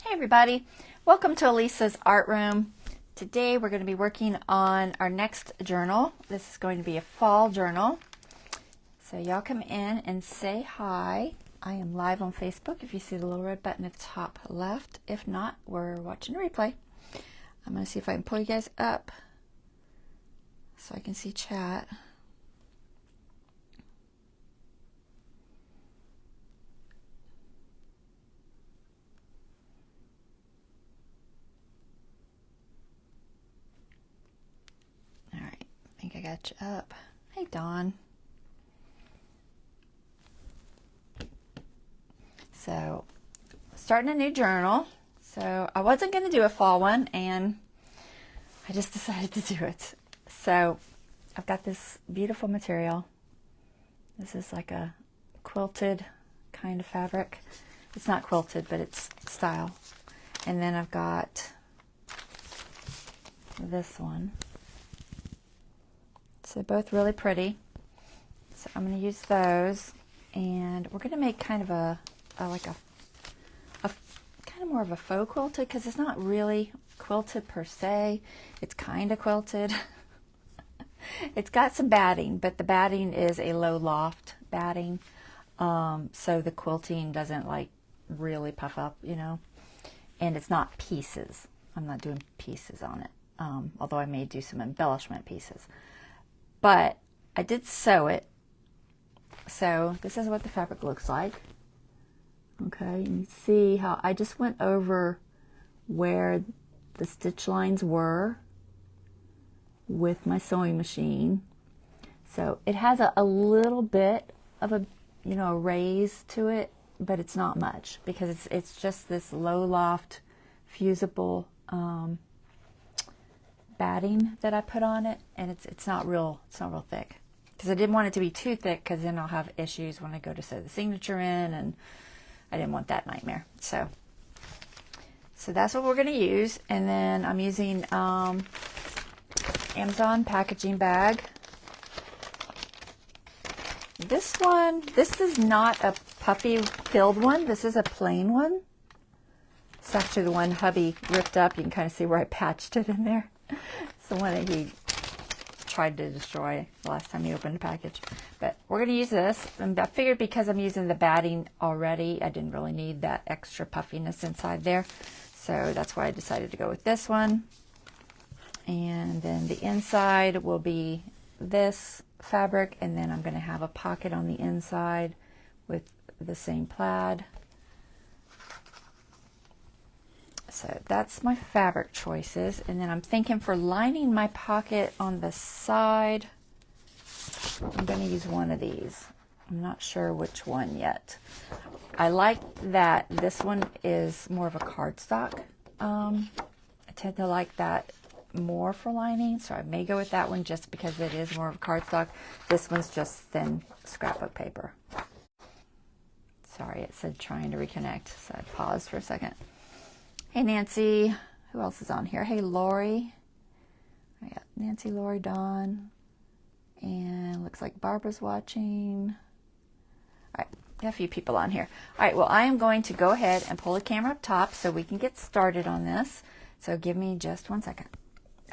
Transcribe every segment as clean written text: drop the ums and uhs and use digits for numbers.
Hey everybody, welcome to Elisa's Art Room. Today we're going to be working on our next journal. This is going to be a fall journal. So y'all come in and say hi. I am live on Facebook if you see the little red button at the top left. If not, we're watching a replay. I'm going to see if I can pull you guys up so I can see chat. I think I got you up. Hey, Dawn. So, starting a new journal. So, I wasn't going to do a fall one, and I just decided to do it. So, I've got this beautiful material. This is like a quilted kind of fabric. It's not quilted, but it's style. And then I've got this one. So both really pretty. So I'm going to use those, and we're going to make kind of a kind of more of a faux quilted, because it's not really quilted per se. It's kind of quilted. It's got some batting, but the batting is a low loft batting, so the quilting doesn't like really puff up, you know. And it's not pieces. I'm not doing pieces on it, although I may do some embellishment pieces. But I did sew it, so this is what the fabric looks like. Okay, you see how I just went over where the stitch lines were with my sewing machine. So it has a little bit of a, you know, a raise to it, but it's not much, because it's just this low loft fusible batting that I put on it, and it's not real thick, because I didn't want it to be too thick, because then I'll have issues when I go to sew the signature in, and I didn't want that nightmare. So that's what we're going to use. And then I'm using Amazon packaging bag. This is not a puffy filled one. This is a plain one. It's actually the one hubby ripped up. You can kind of see where I patched it in there. It's the one that he tried to destroy the last time he opened the package. But we're going to use this. And I figured because I'm using the batting already, I didn't really need that extra puffiness inside there. So that's why I decided to go with this one. And then the inside will be this fabric, and then I'm going to have a pocket on the inside with the same plaid. So that's my fabric choices. And then I'm thinking for lining my pocket on the side, I'm going to use one of these. I'm not sure which one yet. I like that this one is more of a cardstock. I tend to like that more for lining, so I may go with that one just because it is more of a cardstock. This one's just thin scrapbook paper. Sorry, it said trying to reconnect, so I paused for a second. Hey Nancy, who else is on here? Hey Lori, I got Nancy, Lori, Dawn, and looks like Barbara's watching. All right, got a few people on here. All right, well, I am going to go ahead and pull the camera up top so we can get started on this. So give me just 1 second.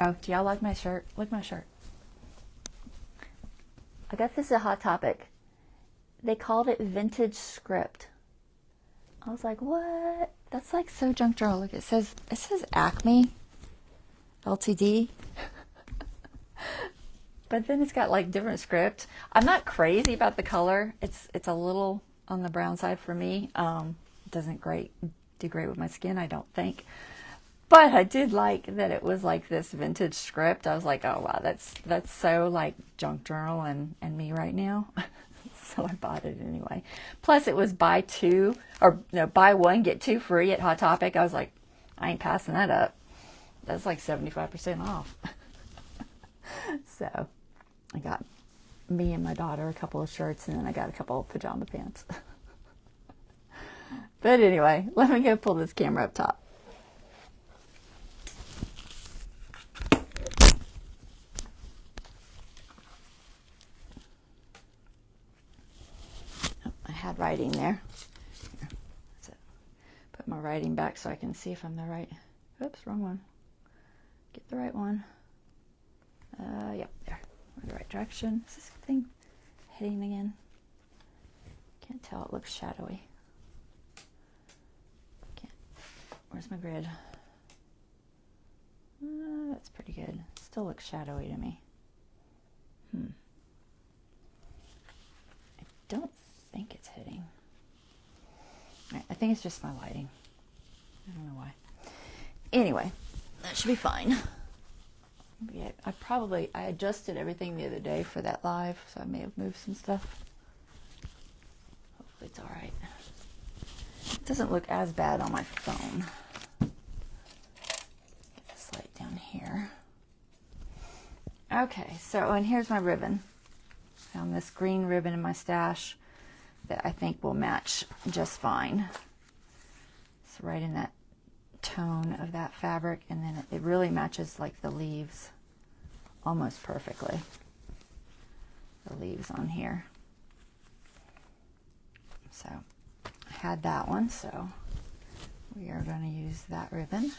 Oh, do y'all like my shirt? Look at my shirt. I got this at Hot Topic. They called it vintage script. I was like, what? That's like so junk journal. Look, it says Acme Ltd. But then it's got like different script. I'm not crazy about the color. It's a little on the brown side for me. It doesn't do great with my skin, I don't think. But I did like that it was like this vintage script. I was like, oh wow, that's so like junk journal and me right now. So I bought it anyway. Plus it was buy one get two free at Hot Topic. I was like, I ain't passing that up. That's like 75% off. So I got me and my daughter a couple of shirts, and then I got a couple of pajama pants. But anyway, let me go pull this camera up top. Oh, I had writing there. Put my my writing back so I can see if I'm the right. Oops, wrong one. Get the right one. Yep, there. We're the right direction. Is this thing hitting again? Can't tell. It looks shadowy. Can't. Where's my grid? That's pretty good. Still looks shadowy to me. I don't think it's hitting. I think it's just my lighting. I don't know why. Anyway, that should be fine. Yeah, I adjusted everything the other day for that live, so I may have moved some stuff. Hopefully it's all right. It doesn't look as bad on my phone. Get this light down here. Okay, so, and here's my ribbon. Found this green ribbon in my stash that I think will match just fine. It's right in that tone of that fabric, and then it really matches like the leaves almost perfectly. The leaves on here. So I had that one, so we are going to use that ribbon.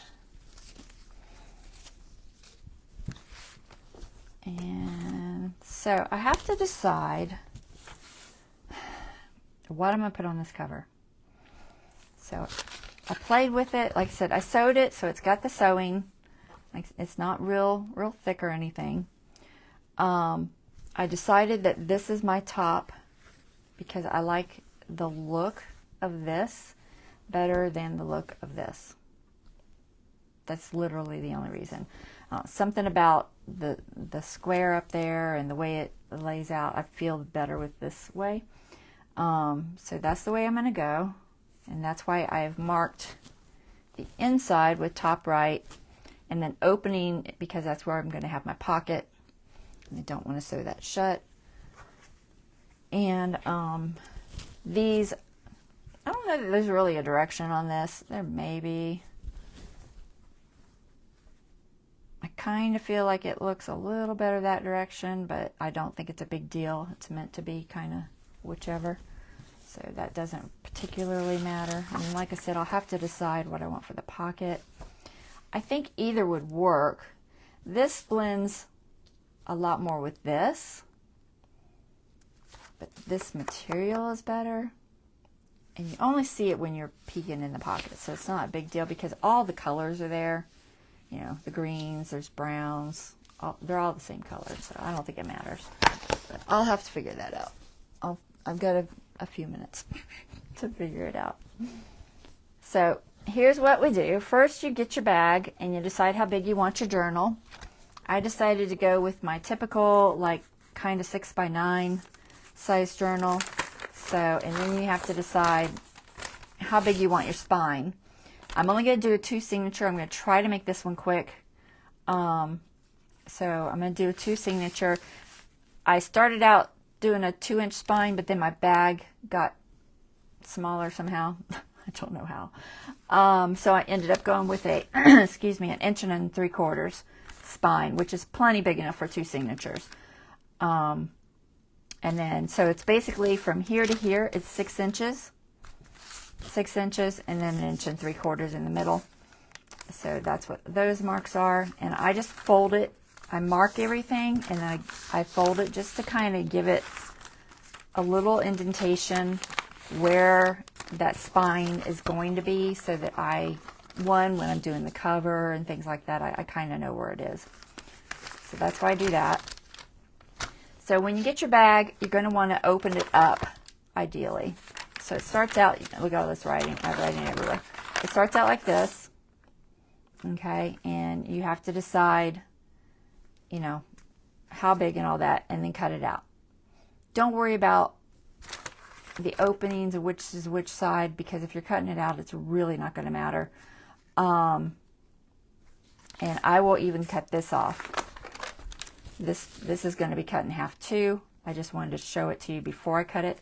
And so I have to decide what I'm going to put on this cover. So I played with it. Like I said, I sewed it, so it's got the sewing. Like, it's not real thick or anything. I decided that this is my top because I like the look of this better than the look of this. That's literally the only reason. Something about the square up there and the way it lays out, I feel better with this way. So that's the way I'm going to go. And that's why I've marked the inside with top right and then opening, because that's where I'm going to have my pocket. And I don't want to sew that shut. And these, I don't know that there's really a direction on this. There may be. I kind of feel like it looks a little better that direction, but I don't think it's a big deal. It's meant to be kind of whichever. So that doesn't particularly matter. I mean, like I said, I'll have to decide what I want for the pocket. I think either would work. This blends a lot more with this, but this material is better. And you only see it when you're peeking in the pocket, so it's not a big deal because all the colors are there. You know, the greens, there's browns, they're all the same color, so I don't think it matters. But I'll have to figure that out. I've got a few minutes to figure it out. So here's what we do. First, you get your bag and you decide how big you want your journal. I decided to go with my typical, like, kind of 6x9 size journal. So, and then you have to decide how big you want your spine. I'm only going to do a 2 signature. I'm going to try to make this one quick. So I'm going to do a 2 signature. I started out doing a 2-inch spine, but then my bag got smaller somehow. I don't know how. So I ended up going with a, excuse me, 1 3/4 spine, which is plenty big enough for 2 signatures. And then, so it's basically from here to here, it's 6 inches. 6 inches, and then 1 3/4 in the middle. So that's what those marks are. And I just fold it. I mark everything, and then I fold it just to kind of give it a little indentation where that spine is going to be, so that when I'm doing the cover and things like that, I kind of know where it is. So that's why I do that. So when you get your bag, you're going to want to open it up, ideally. So it starts out, look at all this writing. I have writing everywhere. It starts out like this, okay? And you have to decide, you know, how big and all that, and then cut it out. Don't worry about the openings of which is which side, because if you're cutting it out, it's really not going to matter. And I will even cut this off. This is going to be cut in half too. I just wanted to show it to you before I cut it.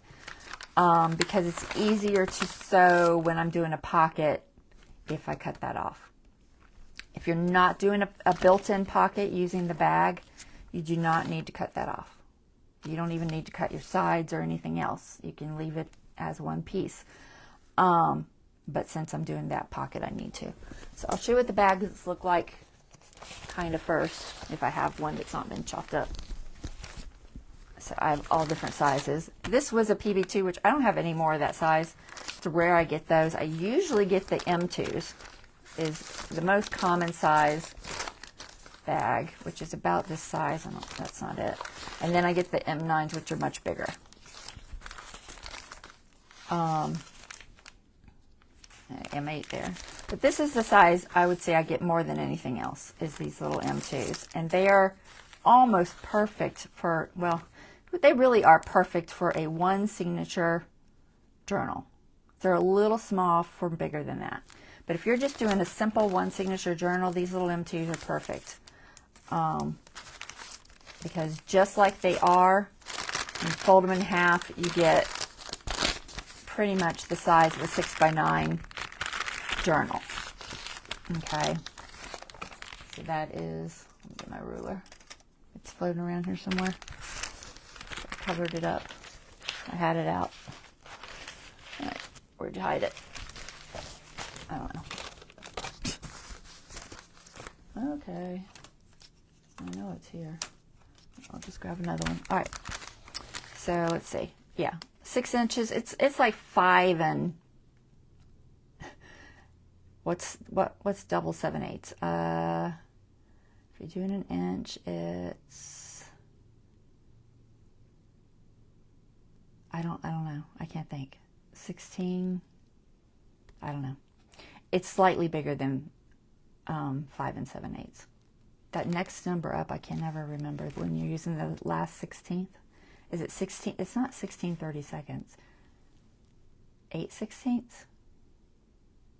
Because it's easier to sew when I'm doing a pocket if I cut that off. If you're not doing a built-in pocket using the bag, you do not need to cut that off. You don't even need to cut your sides or anything else. You can leave it as one piece. but since I'm doing that pocket, I need to. So I'll show you what the bags look like kind of first, if I have one that's not been chopped up. So I have all different sizes. This was a PB2, which I don't have any more of that size. It's rare I get those. I usually get the M2s, is the most common size bag, which is about this size. That's not it. And then I get the M9s, which are much bigger. M8 there. But this is the size I would say I get more than anything else, is these little M2s. And they are almost perfect for, well, they really are perfect for a one signature journal. They're a little small for bigger than that. But if you're just doing a simple one signature journal, these little M2s are perfect. Because just like they are, you fold them in half, you get pretty much the size of a 6x9 journal. Okay. So that is, let me get my ruler. It's floating around here somewhere. I covered it up. I had it out. All right, where'd you hide it? I don't know. Okay. I know it's here. I'll just grab another one. All right. So let's see. Yeah, 6 inches. It's like 5 and what's double 7/8? If you're doing an inch, it's I don't know. I can't think. 16. I don't know. It's slightly bigger than 5 and 7/8. That next number up, I can never remember when you're using the last 16th. Is it 16? It's not 16/32. 8/16.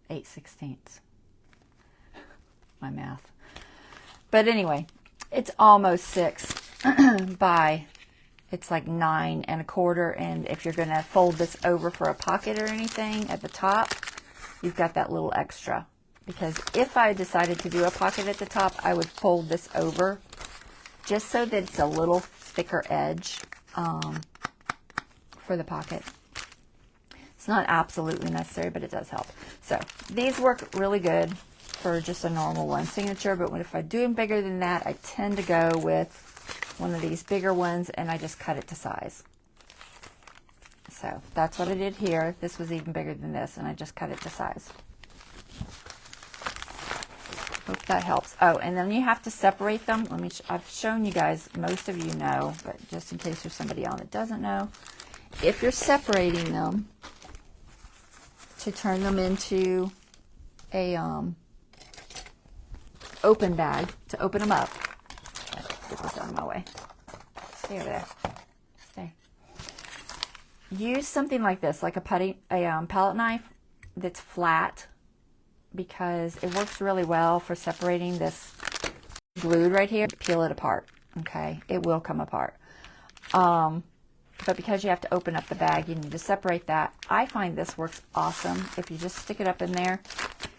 8/16. My math. But anyway, it's almost 6 by, it's like 9 1/4. And if you're going to fold this over for a pocket or anything at the top, you've got that little extra. Because if I decided to do a pocket at the top, I would fold this over just so that it's a little thicker edge for the pocket. It's not absolutely necessary, but it does help. So these work really good for just a normal one signature, but if I do them bigger than that, I tend to go with one of these bigger ones, and I just cut it to size. So that's what I did here. This was even bigger than this, and I just cut it to size. Hope that helps. Oh, and then you have to separate them. I've shown you guys, most of you know, but just in case there's somebody on that doesn't know, if you're separating them to turn them into a open bag, to open them up. Get this out of my way. Stay over there. Stay. Use something like this, like a palette knife that's flat, because it works really well for separating this glued right here. Peel it apart, okay? It will come apart. But because you have to open up the bag, you need to separate that. I find this works awesome if you just stick it up in there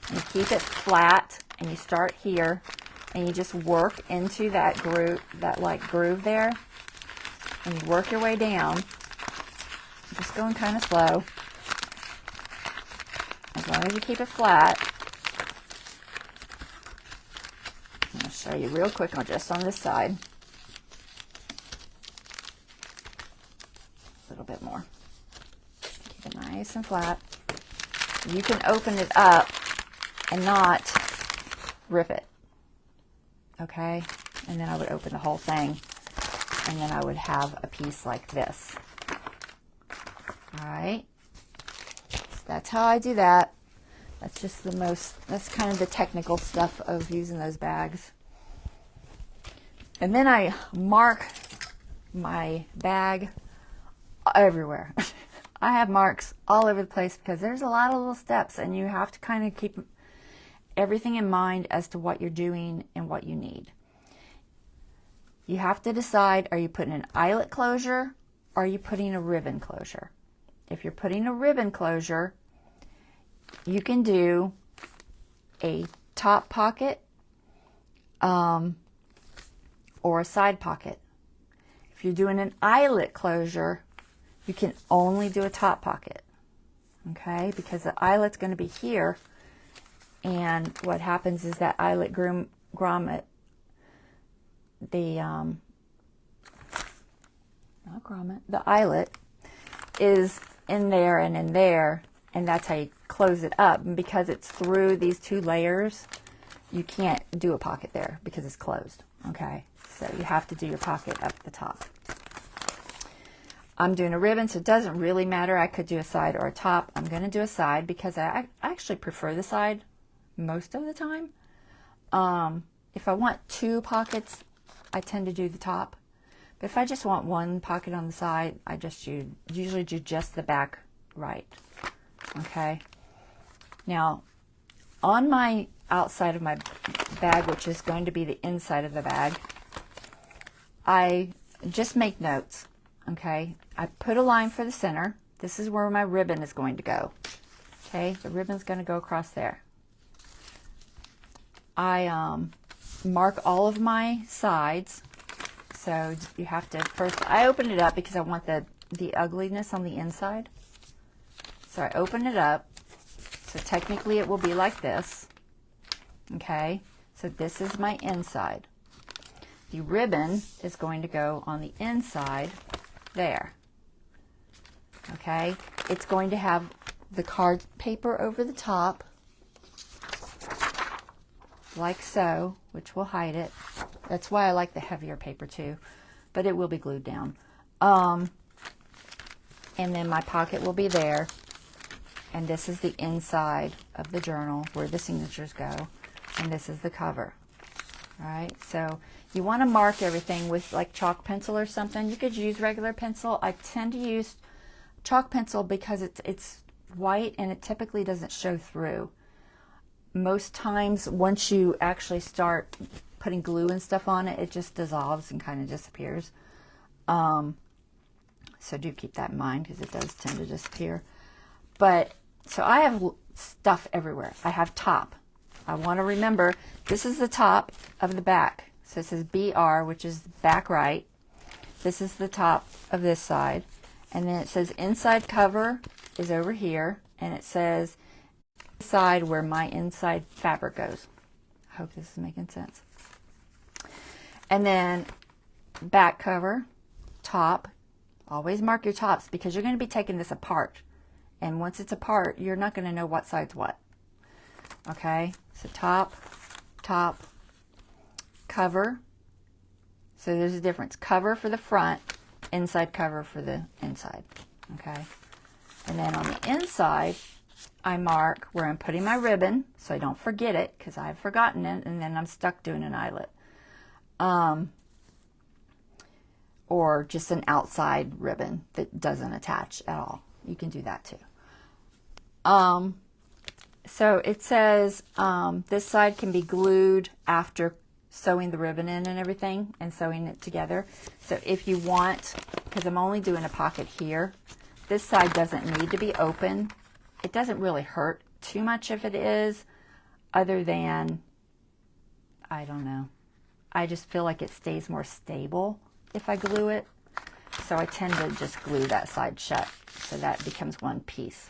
and you keep it flat, and you start here and you just work into that groove, groove there, and you work your way down, just going kind of slow. As long as you keep it flat. I'm going to show you real quick just on this side. A little bit more. Keep it nice and flat. You can open it up and not rip it. Okay? And then I would open the whole thing, and then I would have a piece like this. Alright? So that's how I do that. That's just that's kind of the technical stuff of using those bags. And then I mark my bag everywhere. I have marks all over the place because there's a lot of little steps, and you have to kind of keep everything in mind as to what you're doing and what you need. You have to decide, are you putting an eyelet closure or are you putting a ribbon closure? If you're putting a ribbon closure, you can do a top pocket or a side pocket. If you're doing an eyelet closure, you can only do a top pocket. okay, because the eyelet's going to be here, and what happens is that eyelet grommet, the not grommet, the eyelet is in there and in there, and that's how you close it up. And because it's through these two layers, you can't do a pocket there because it's closed, okay? So you have to do your pocket up the top. I'm doing a ribbon, so it doesn't really matter. I could do a side or a top. I'm going to do a side because I actually prefer the side most of the time. If I want two pockets, I tend to do the top. But if I just want one pocket on the side, I just usually do just the back right. Okay. Now, on my outside of my bag, which is going to be the inside of the bag, I just make notes. Okay. I put a line for the center. This is where my ribbon is going to go. Okay. The ribbon's going to go across there. I mark all of my sides. So you have to first, I open it up because I want the ugliness on the inside. So I open it up. So technically it will be like this. Okay. So this is my inside. The ribbon is going to go on the inside there. Okay. It's going to have the card paper over the top, like so, which will hide it. That's why I like the heavier paper too, but it will be glued down. And then my pocket will be there, and this is the inside of the journal where the signatures go, and this is the cover. All right, so you want to mark everything with like chalk pencil or something. You could use regular pencil. I tend to use chalk pencil because it's white and it typically doesn't show through. Most times once you actually start putting glue and stuff on it, it just dissolves and kind of disappears. So do keep that in mind because it does tend to disappear. But so I have stuff everywhere. I have top. I want to remember this is the top of the back. So it says BR, which is back right. This is the top of this side. And then it says inside cover is over here. And it says side where my inside fabric goes. I hope this is making sense. And then back cover, top. Always mark your tops because you're going to be taking this apart. And once it's apart, you're not going to know what side's what. Okay, so top, top, cover. So there's a difference. Cover for the front, inside cover for the inside. Okay, and then on the inside, I mark where I'm putting my ribbon so I don't forget it because I've forgotten it and then I'm stuck doing an eyelet. Or just an outside ribbon that doesn't attach at all. You can do that too. So it says this side can be glued after sewing the ribbon in and everything and sewing it together. So if you want, because I'm only doing a pocket here, this side doesn't need to be open. It doesn't really hurt too much if it is, other than, I don't know. I just feel like it stays more stable if I glue it. So I tend to just glue that side shut so that becomes one piece.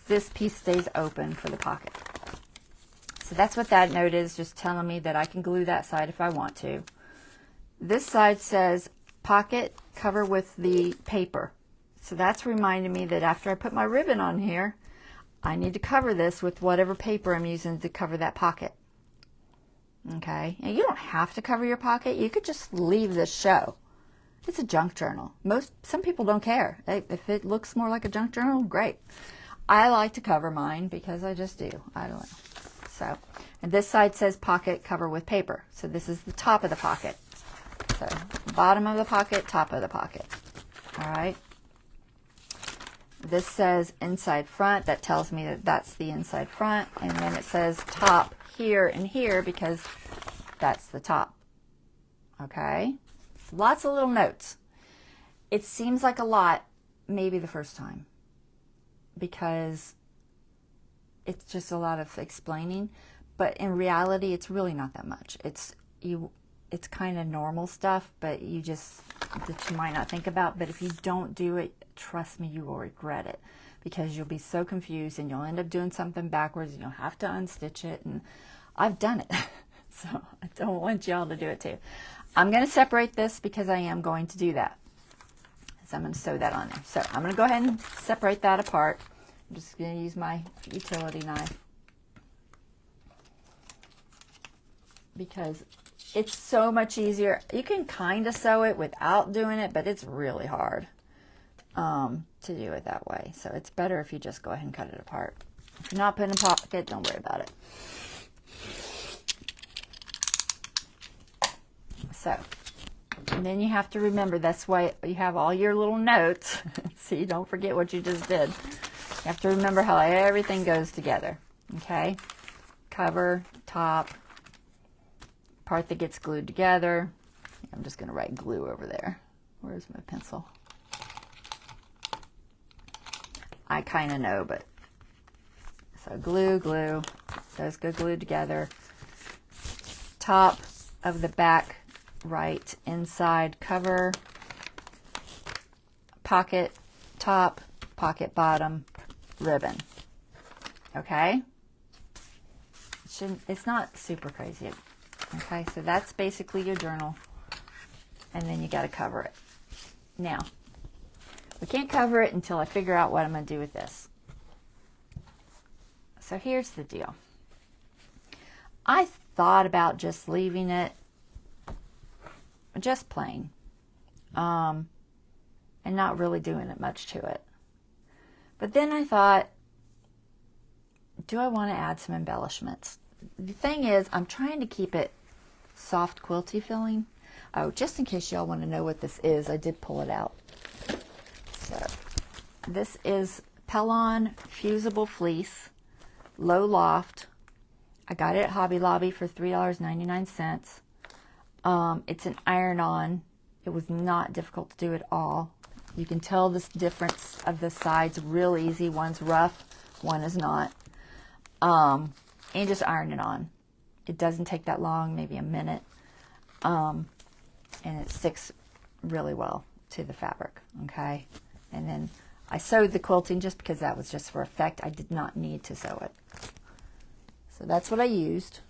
This piece stays open for the pocket. So that's what that note is, just telling me that I can glue that side if I want to. This side says pocket cover with the paper. So that's reminding me that after I put my ribbon on here, I need to cover this with whatever paper I'm using to cover that pocket. Okay, and you don't have to cover your pocket. You could just leave this show. It's a junk journal. Some people don't care. If it looks more like a junk journal, great. I like to cover mine because I just do. I don't know. So, and this side says pocket cover with paper. So this is the top of the pocket. So bottom of the pocket, top of the pocket. All right. This says inside front. That tells me that that's the inside front. And then it says top here and here because that's the top. Okay. Lots of little notes. It seems like a lot, maybe the first time, because it's just a lot of explaining, but in reality, it's really not that much. It's kind of normal stuff, but you just that you might not think about, but if you don't do it, trust me, you will regret it, because you'll be so confused and you'll end up doing something backwards and you'll have to unstitch it. And I've done it. So I don't want y'all to do it too. I'm going to separate this because I am going to do that. So I'm going to sew that on there. So I'm going to go ahead and separate that apart. I'm just going to use my utility knife because it's so much easier. You can kind of sew it without doing it, but it's really hard to do it that way. So it's better if you just go ahead and cut it apart. If you're not putting it in a pocket, don't worry about it. So, and then you have to remember, that's why you have all your little notes. See, don't forget what you just did. You have to remember how everything goes together. Okay? Cover, top, part that gets glued together. I'm just going to write glue over there. Where's my pencil? I kind of know, but so glue, glue. Those go glued together. Top of the back right inside cover, pocket top, pocket bottom, ribbon. Okay? It's not super crazy. Okay, so that's basically your journal. And then you got to cover it. Now, we can't cover it until I figure out what I'm going to do with this. So here's the deal. I thought about just leaving it just plain, and not really doing it much to it. But then I thought, do I want to add some embellishments? The thing is, I'm trying to keep it soft quilty feeling. Oh, just in case y'all want to know what this is, I did pull it out. So this is Pellon Fusible Fleece, Low Loft. I got it at Hobby Lobby for $3.99. It's an iron-on. It was not difficult to do at all. You can tell this difference of the sides real easy. One's rough, one is not. And just iron it on. It doesn't take that long, maybe a minute. And it sticks really well to the fabric, okay? And then I sewed the quilting just because that was just for effect. I did not need to sew it. So that's what I used.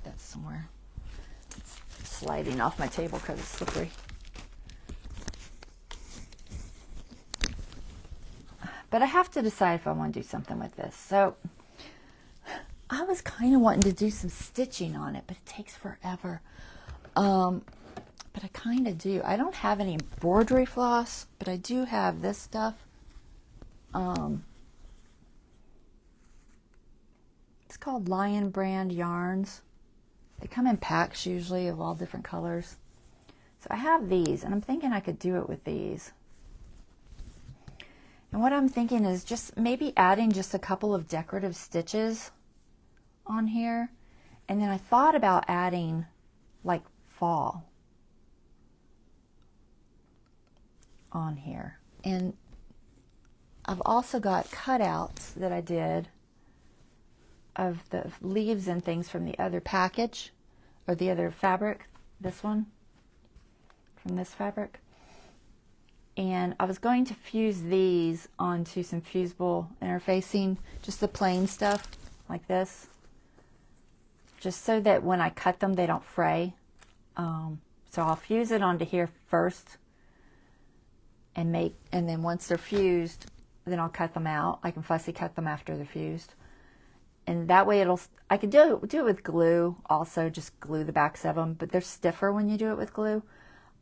That's somewhere. It's sliding off my table because it's slippery. But I have to decide if I want to do something with this. So I was kind of wanting to do some stitching on it, but it takes forever. But I kind of do. I don't have any embroidery floss, but I do have this stuff. It's called Lion Brand yarns. They come in packs usually of all different colors. So I have these, and I'm thinking I could do it with these. And what I'm thinking is just maybe adding just a couple of decorative stitches on here. And then I thought about adding like fall on here. And I've also got cutouts that I did of the leaves and things from the other package, or the other fabric, this one, from this fabric. And I was going to fuse these onto some fusible interfacing, just the plain stuff like this, just so that when I cut them they don't fray. So I'll fuse it onto here first, and then once they're fused, then I'll cut them out. I can fussy cut them after they're fused, and that way I could do it with glue also, just glue the backs of them, but they're stiffer when you do it with glue,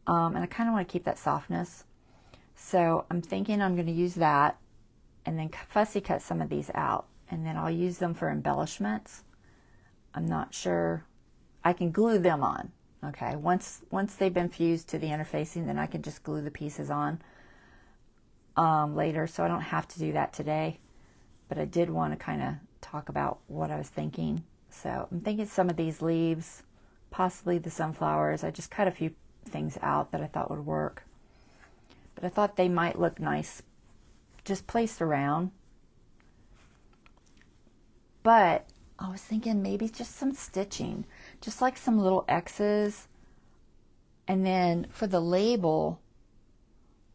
and I kind of want to keep that softness. So I'm thinking I'm going to use that and then fussy cut some of these out, and then I'll use them for embellishments. I'm not sure. I can glue them on. Okay, once they've been fused to the interfacing, then I can just glue the pieces on later, so I don't have to do that today. But I did want to kind of talk about what I was thinking. So I'm thinking some of these leaves, possibly the sunflowers. I just cut a few things out that I thought would work. But I thought they might look nice just placed around. But I was thinking maybe just some stitching, just like some little X's And then for the label,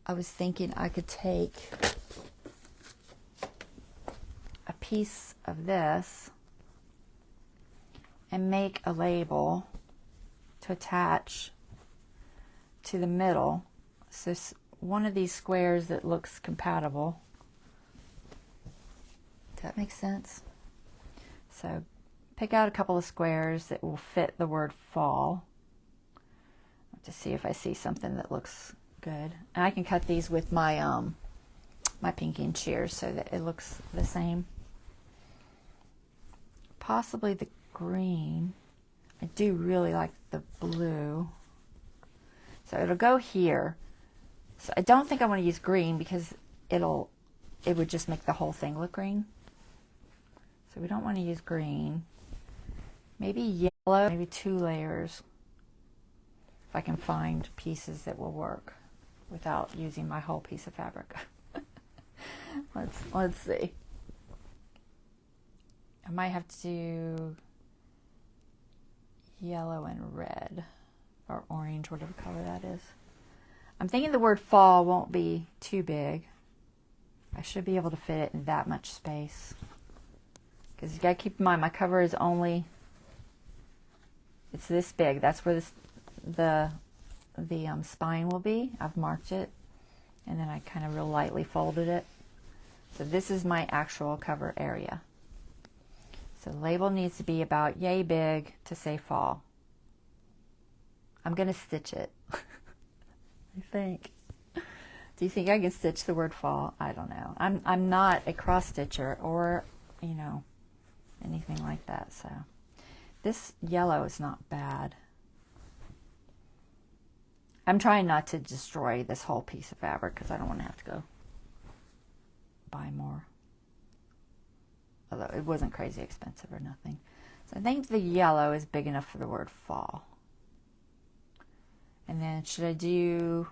I was thinking I could take a piece of this and make a label to attach to the middle. So one of these squares that looks compatible. Does that make sense? So pick out a couple of squares that will fit the word fall, to see if I see something that looks good. And I can cut these with my my pinky and shears so that it looks the same. Possibly the green. I do really like the blue. So it'll go here. So I don't think I want to use green because it would just make the whole thing look green. So we don't want to use green. Maybe yellow, maybe 2 layers. If I can find pieces that will work without using my whole piece of fabric. Let's see. I might have to do yellow and red, or orange, whatever color that is. I'm thinking the word fall won't be too big. I should be able to fit it in that much space. Because you gotta keep in mind, my cover is only, it's this big. That's where the spine will be. I've marked it, and then I kind of real lightly folded it. So this is my actual cover area. So the label needs to be about yay big to say fall. I'm gonna stitch it. I think. Do you think I can stitch the word fall? I don't know. I'm not a cross stitcher or, you know, anything like that. So this yellow is not bad. I'm trying not to destroy this whole piece of fabric because I don't want to have to go buy more. Although it wasn't crazy expensive or nothing. So I think the yellow is big enough for the word fall. And then should I do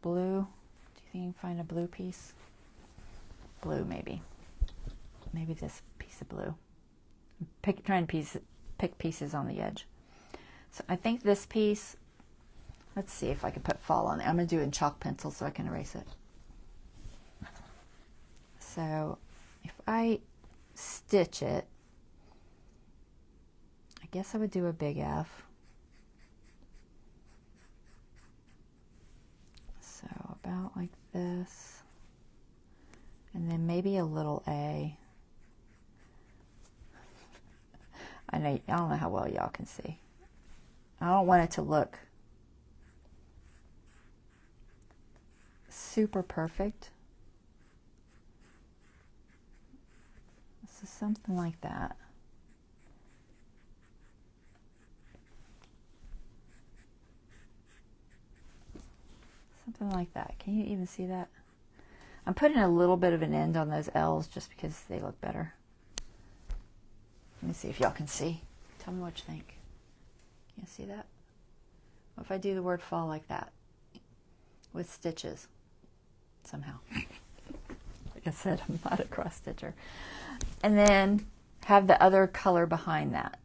blue? Do you think you can find a blue piece? Blue, maybe. Maybe this piece of blue. Trying to pick pieces on the edge. So I think this piece, let's see if I can put fall on it. I'm going to do it in chalk pencil so I can erase it. So if I stitch it, I guess I would do a big F. So about like this. And then maybe a little A. I don't know how well y'all can see. I don't want it to look super perfect. So something like that. Something like that. Can you even see that? I'm putting a little bit of an end on those L's just because they look better. Let me see if y'all can see. Tell me what you think. Can you see that? What if I do the word fall like that? With stitches. Somehow. Like I said, I'm not a cross stitcher. And then have the other color behind that.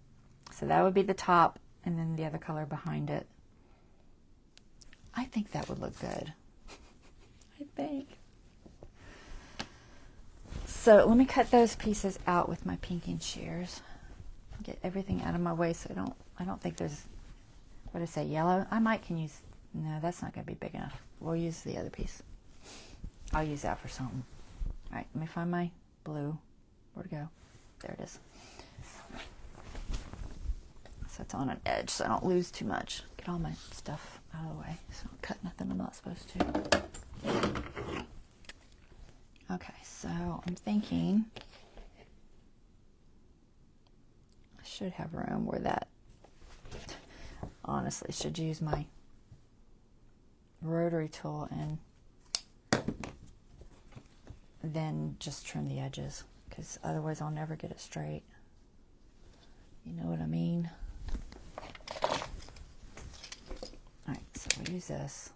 So that would be the top, and then the other color behind it. I think that would look good. I think. So let me cut those pieces out with my pinking shears. Get everything out of my way so I don't think there's, what did I say, yellow? I might can use, no, that's not going to be big enough. We'll use the other piece. I'll use that for something. All right, let me find my blue. Where'd it go? There it is. So it's on an edge so I don't lose too much. Get all my stuff out of the way so I don't cut nothing I'm not supposed to. Okay, so I'm thinking I should have room where that, honestly, should use my rotary tool and then just trim the edges, because otherwise I'll never get it straight. You know what I mean? Alright, so we'll use this.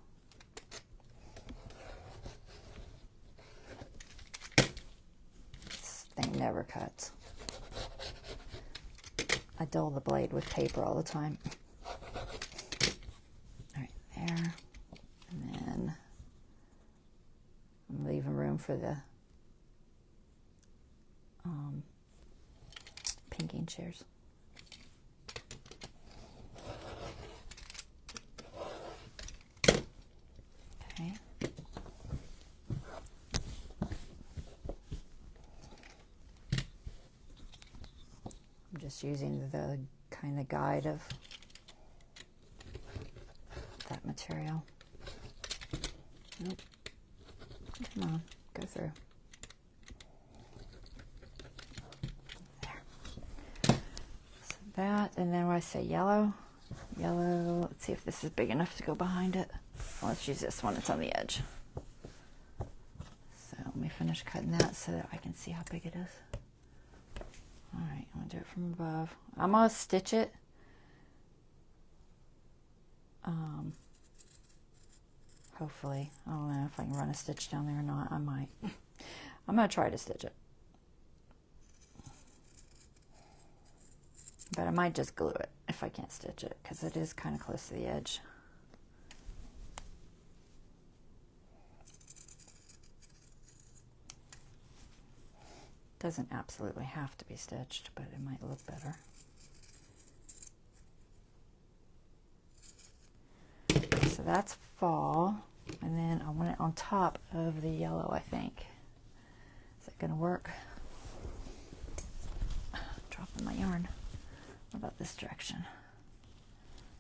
This thing never cuts. I dull the blade with paper all the time. there. And then I'm leaving room for the pinking chairs. Okay. I'm just using the kind of guide of that material. Nope. Come on, go through. There. So that, and then when I say yellow, let's see if this is big enough to go behind it. Well, let's use this one, it's on the edge. So let me finish cutting that so that I can see how big it is. All right, I'm gonna do it from above. I'm gonna stitch it. Hopefully, I don't know if I can run a stitch down there or not. I might. I'm gonna try to stitch it, but I might just glue it if I can't stitch it because it is kind of close to the edge. Doesn't absolutely have to be stitched, but it might look better. So that's fall, and then I want it on top of the yellow, I think. Is that gonna work? Dropping my yarn. What about this direction?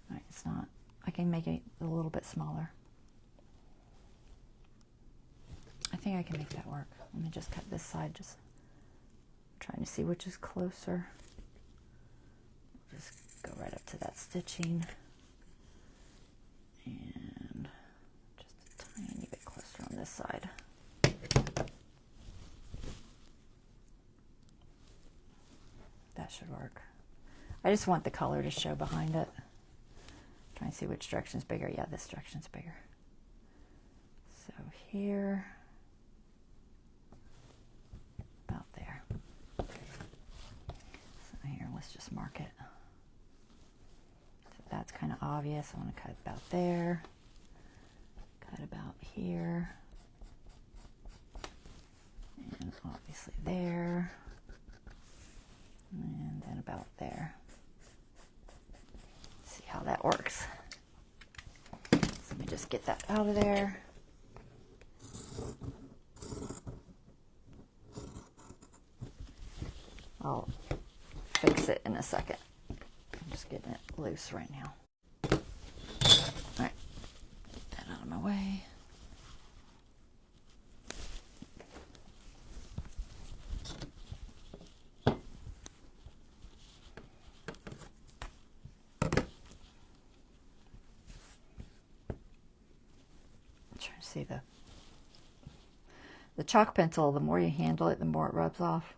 All right, it's not. I can make it a little bit smaller. I think I can make that work. Let me just cut this side, just trying to see which is closer. Just go right up to that stitching. And just a tiny bit closer on this side. That should work. I just want the color to show behind it. Trying to see which direction is bigger. Yeah, this direction's bigger. So here, about there. So here, let's just mark it. That's kind of obvious. I want to cut about there, cut about here, and obviously there, and then about there. See how that works. So let me just get that out of there. I'll fix it in a second. I'm just getting it loose right now. All right, get that out of my way. I'm trying to see the chalk pencil, the more you handle it, the more it rubs off.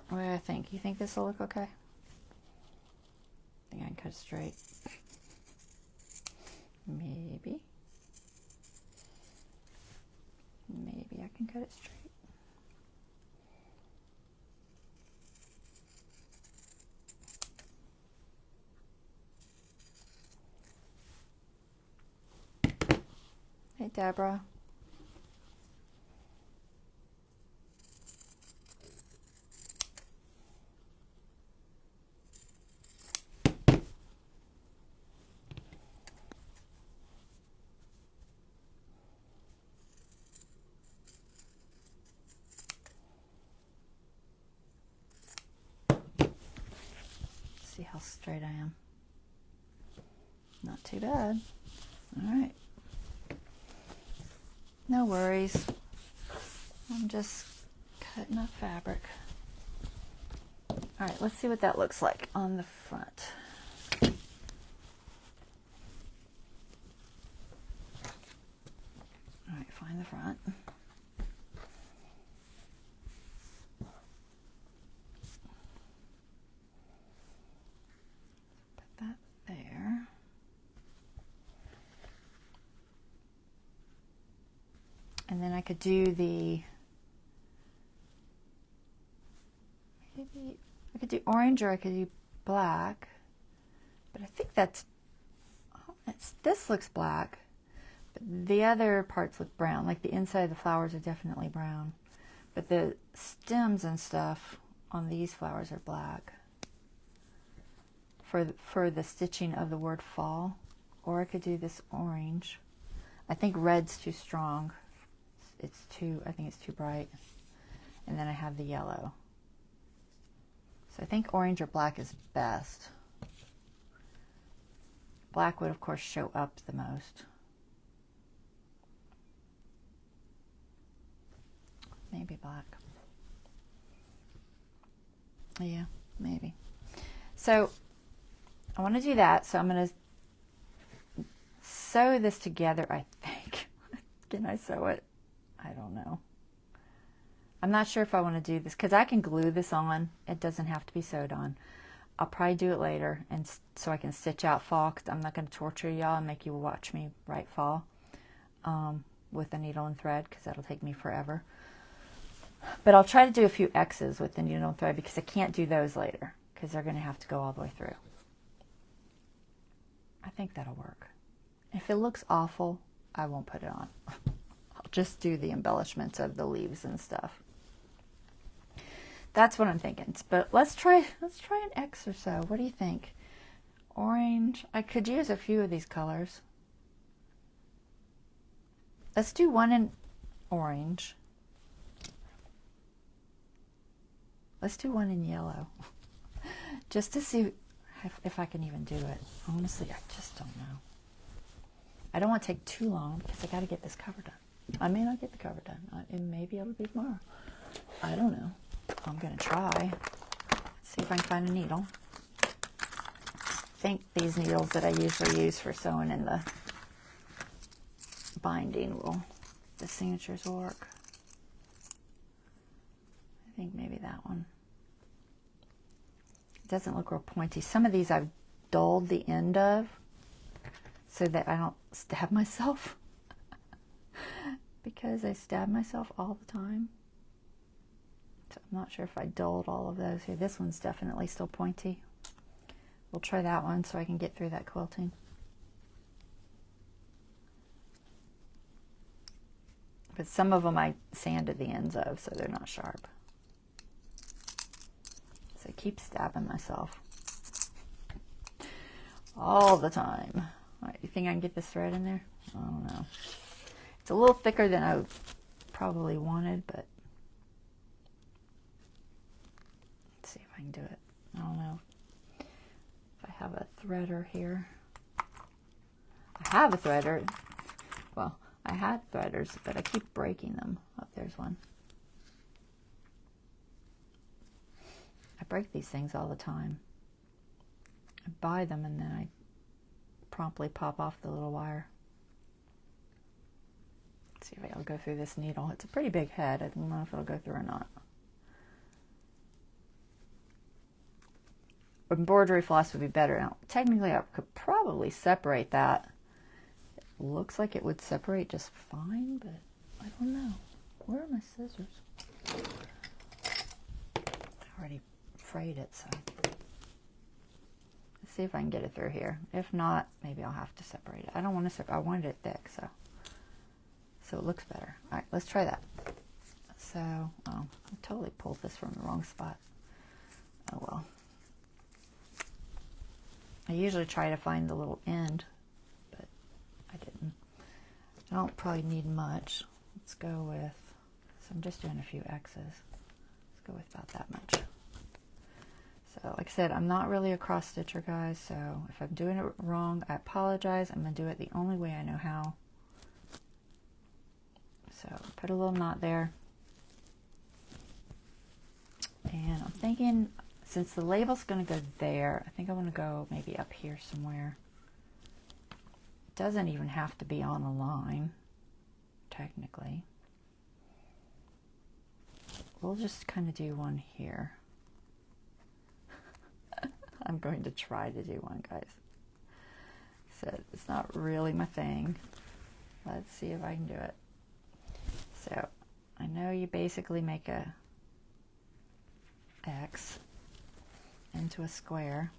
What do I think? You think this will look okay? I think I can cut it straight. Maybe. Maybe I can cut it straight. Hey, Deborah. See how straight I am. Not too bad. All right. No worries. I'm just cutting up fabric. All right, let's see what that looks like on the front. All right, find the front. Put that there. And then I could do the I could do orange or I could do black, but I think that's, this looks black, but the other parts look brown. Like the inside of the flowers are definitely brown, but the stems and stuff on these flowers are black for the stitching of the word fall. Or I could do this orange. I think red's too strong. I think it's too bright. And then I have the yellow. So I think orange or black is best. Black would, of course, show up the most. Maybe black. Yeah, maybe. So I want to do that. So I'm going to sew this together, I think. Can I sew it? I don't know. I'm not sure if I want to do this because I can glue this on. It doesn't have to be sewed on. I'll probably do it later, and so I can stitch out fall, because I'm not going to torture y'all and make you watch me write fall with a needle and thread, because that'll take me forever. But I'll try to do a few X's with the needle and thread, because I can't do those later, because they're going to have to go all the way through. I think that'll work. If it looks awful, I won't put it on. I'll just do the embellishments of the leaves and stuff. That's what I'm thinking. But let's try an X or so. What do you think? Orange. I could use a few of these colors. Let's do one in orange. Let's do one in yellow. Just to see if I can even do it. Honestly, I just don't know. I don't want to take too long because I got to get this cover done. I may not get the cover done. And maybe it'll be tomorrow. I don't know. I'm going to try. See if I can find a needle. I think these needles that I usually use for sewing in the binding the signatures will work. I think maybe that one. It doesn't look real pointy. Some of these I've dulled the end of so that I don't stab myself because I stab myself all the time. So I'm not sure if I dulled all of those here. This one's definitely still pointy. We'll try that one so I can get through that quilting. But some of them I sanded the ends of, so they're not sharp. So I keep stabbing myself all the time. All right, you think I can get this thread in there? I don't know. It's a little thicker than I probably wanted, but let's see if I can do it. I don't know if I have a threader here. I have a threader. Well, I had threaders, but I keep breaking them. Oh, there's one. I break these things all the time. I buy them and then I promptly pop off the little wire. Let's see if I'll go through this needle. It's a pretty big head. I don't know if it'll go through or not. Embroidery floss would be better. Now, technically, I could probably separate that. It looks like it would separate just fine, but I don't know. Where are my scissors? I already frayed it, so let's see if I can get it through here. If not, maybe I'll have to separate it. I don't want to separate. I wanted it thick, so it looks better. All right, let's try that. So, oh, I totally pulled this from the wrong spot. Oh well. I usually try to find the little end, but I didn't. I don't probably need much. Let's go with, so I'm just doing a few X's. Let's go with about that much. So like I said, I'm not really a cross stitcher, guys, so if I'm doing it wrong, I apologize. I'm going to do it the only way I know how. So put a little knot there. And I'm thinking, since the label's going to go there, I think I want to go maybe up here somewhere. It doesn't even have to be on a line, technically. We'll just kind of do one here. I'm going to try to do one, guys. So it's not really my thing. Let's see if I can do it. So I know you basically make a X. into a square.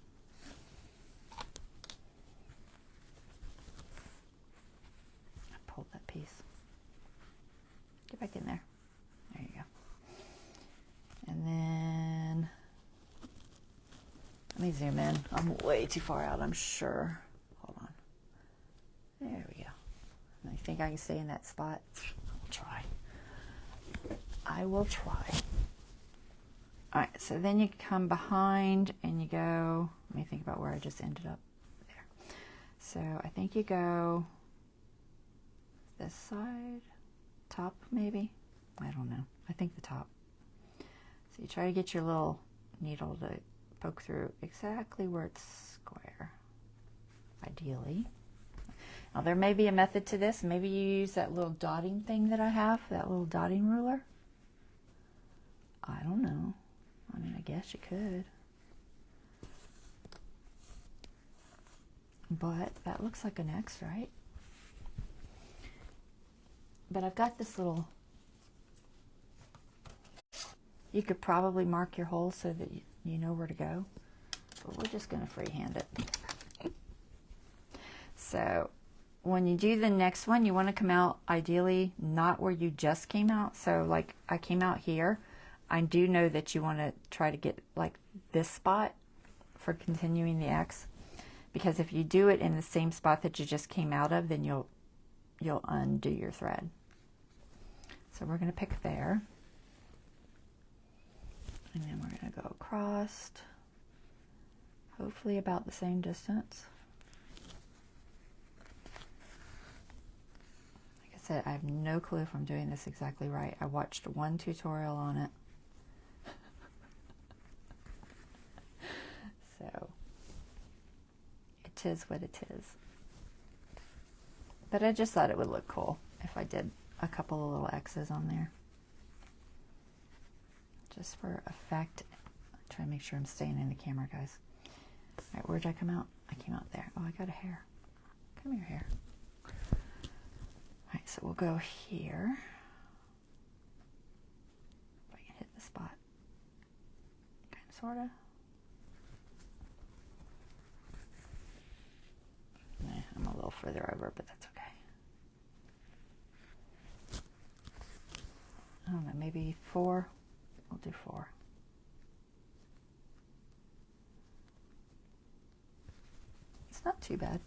I pulled that piece. Get back in there. There you go. And then, let me zoom in. I'm way too far out, I'm sure. Hold on. There we go. I think I can stay in that spot. I'll try. I will try. All right, so then you come behind and you go, let me think about where I just ended up there. So I think you go this side, top maybe? I don't know. I think the top. So you try to get your little needle to poke through exactly where it's square, ideally. Now there may be a method to this. Maybe you use that little dotting thing that I have, that little dotting ruler. I don't know. I mean, I guess you could. But that looks like an X, right? But I've got this little, you could probably mark your hole so that you know where to go. But we're just going to freehand it. So when you do the next one, you want to come out ideally not where you just came out. So like I came out here. I do know that you want to try to get like this spot for continuing the X, because if you do it in the same spot that you just came out of, then you'll undo your thread. So we're going to pick there, and then we're going to go across, hopefully about the same distance. Like I said, I have no clue if I'm doing this exactly right. I watched one tutorial on it. So it is what it is. But I just thought it would look cool if I did a couple of little X's on there. Just for effect. Try to make sure I'm staying in the camera, guys. All right, where'd I come out? I came out there. Oh, I got a hair. Come here, hair. All right, so we'll go here. If I can hit the spot. Kind of, sort of. I'm a little further over, but that's okay. I don't know, maybe 4. We'll do 4. It's not too bad.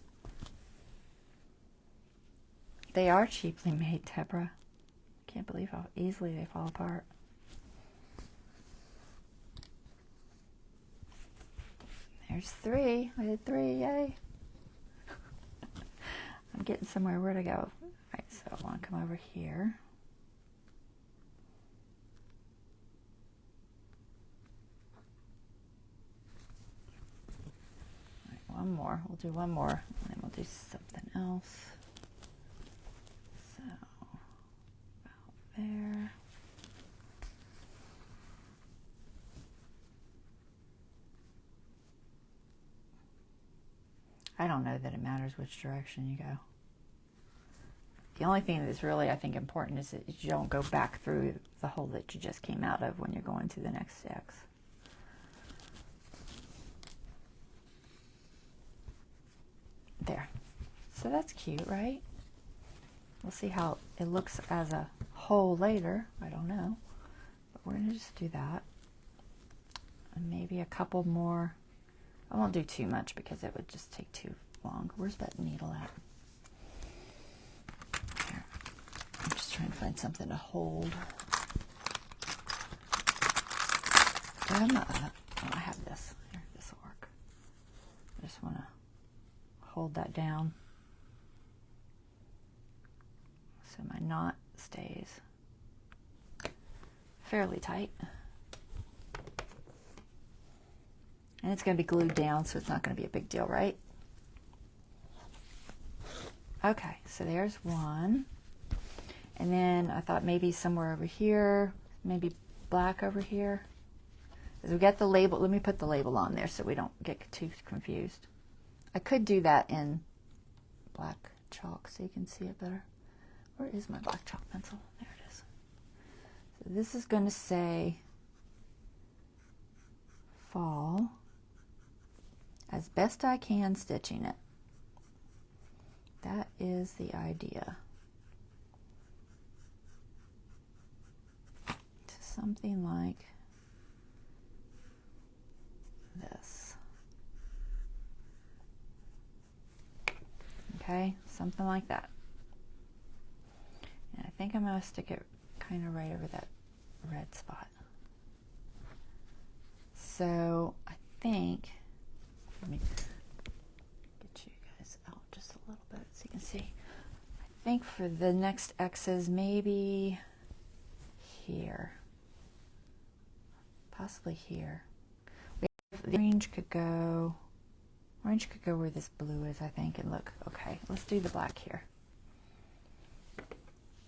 They are cheaply made, Deborah. I can't believe how easily they fall apart. There's 3. I did 3, yay. I'm getting somewhere. Where'd I go? All right, so I want to come over here. All right, one more. We'll do one more, and then we'll do something else. So, about there. I don't know that it matters which direction you go. The only thing that's really, I think, important is that you don't go back through the hole that you just came out of when you're going to the next X. There. So that's cute, right? We'll see how it looks as a whole later. I don't know. But we're going to just do that. And maybe a couple more. I won't do too much because it would just take too long. Where's that needle at? Here. I'm just trying to find something to hold. I have this. Here, this will work. I just want to hold that down so my knot stays fairly tight. And it's going to be glued down, so it's not going to be a big deal, right? Okay, so there's one. And then I thought maybe somewhere over here, maybe black over here. As we get the label, let me put the label on there so we don't get too confused. I could do that in black chalk so you can see it better. Where is my black chalk pencil? There it is. So this is going to say fall. as best I can stitching it. That is the idea. To something like this. Okay, something like that. And I think I'm going to stick it kind of right over that red spot. So I think, let me get you guys out just a little bit so you can see. I think for the next X's, maybe here, possibly here. The orange could go where this blue is, I think, and look, okay, let's do the black here.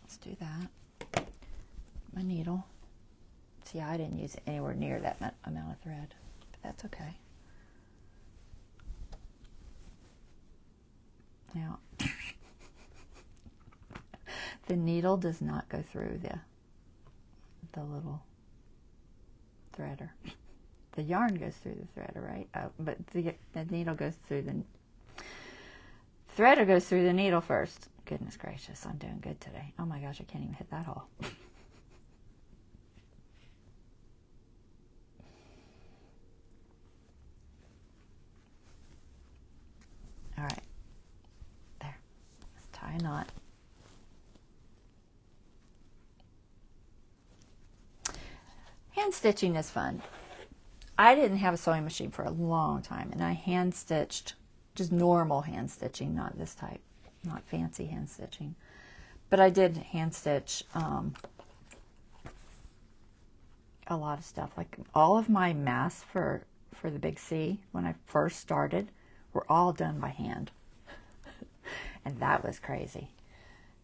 Let's do that. My needle. See, I didn't use anywhere near that amount of thread, but that's okay. Now, the needle does not go through the little threader. The yarn goes through the threader, right? But the needle goes through the threader goes through the needle first. Goodness gracious, I'm doing good today. Oh my gosh, I can't even hit that hole. All right, there. Let's tie a knot. Hand stitching is fun. I didn't have a sewing machine for a long time, and I hand stitched, just normal hand stitching, not this type, not fancy hand stitching. But I did hand stitch a lot of stuff. Like all of my masks for the Big C, when I first started, were all done by hand. And that was crazy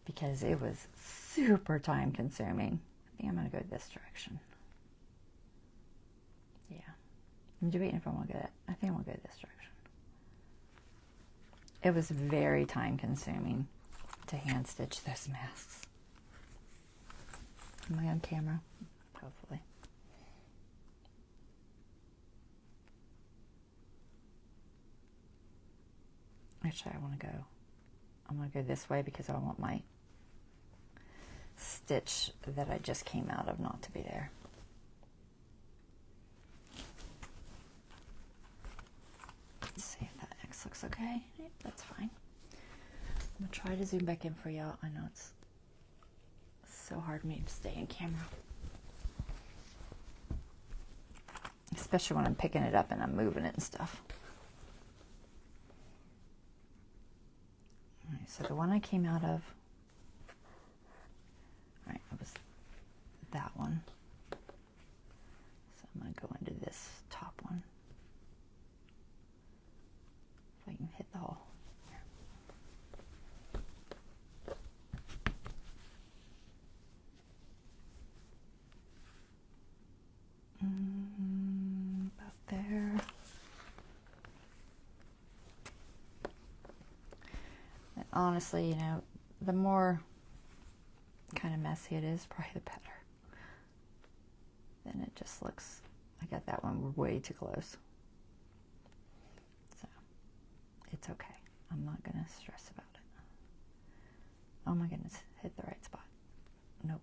because it was super time consuming. I think I'm going to go this direction. Yeah. I'm debating if I want to go that. I think I want to go this direction. It was very time consuming to hand stitch those masks. Am I on camera? Hopefully. Actually, I'm going to go this way because I want my stitch that I just came out of not to be there. Let's see if that X looks okay. Yep, that's fine. I'm going to try to zoom back in for y'all. I know it's so hard for me to stay in camera. Especially when I'm picking it up and I'm moving it and stuff. All right, so the one I came out of, all right, it was that one. So I'm going to go into this top one. If I can hit the hole. About there. And honestly, you know, the more kind of messy it is, probably the better. Then it just looks, I got that one way too close. So, it's okay. I'm not going to stress about it. Oh my goodness, hit the right spot. Nope.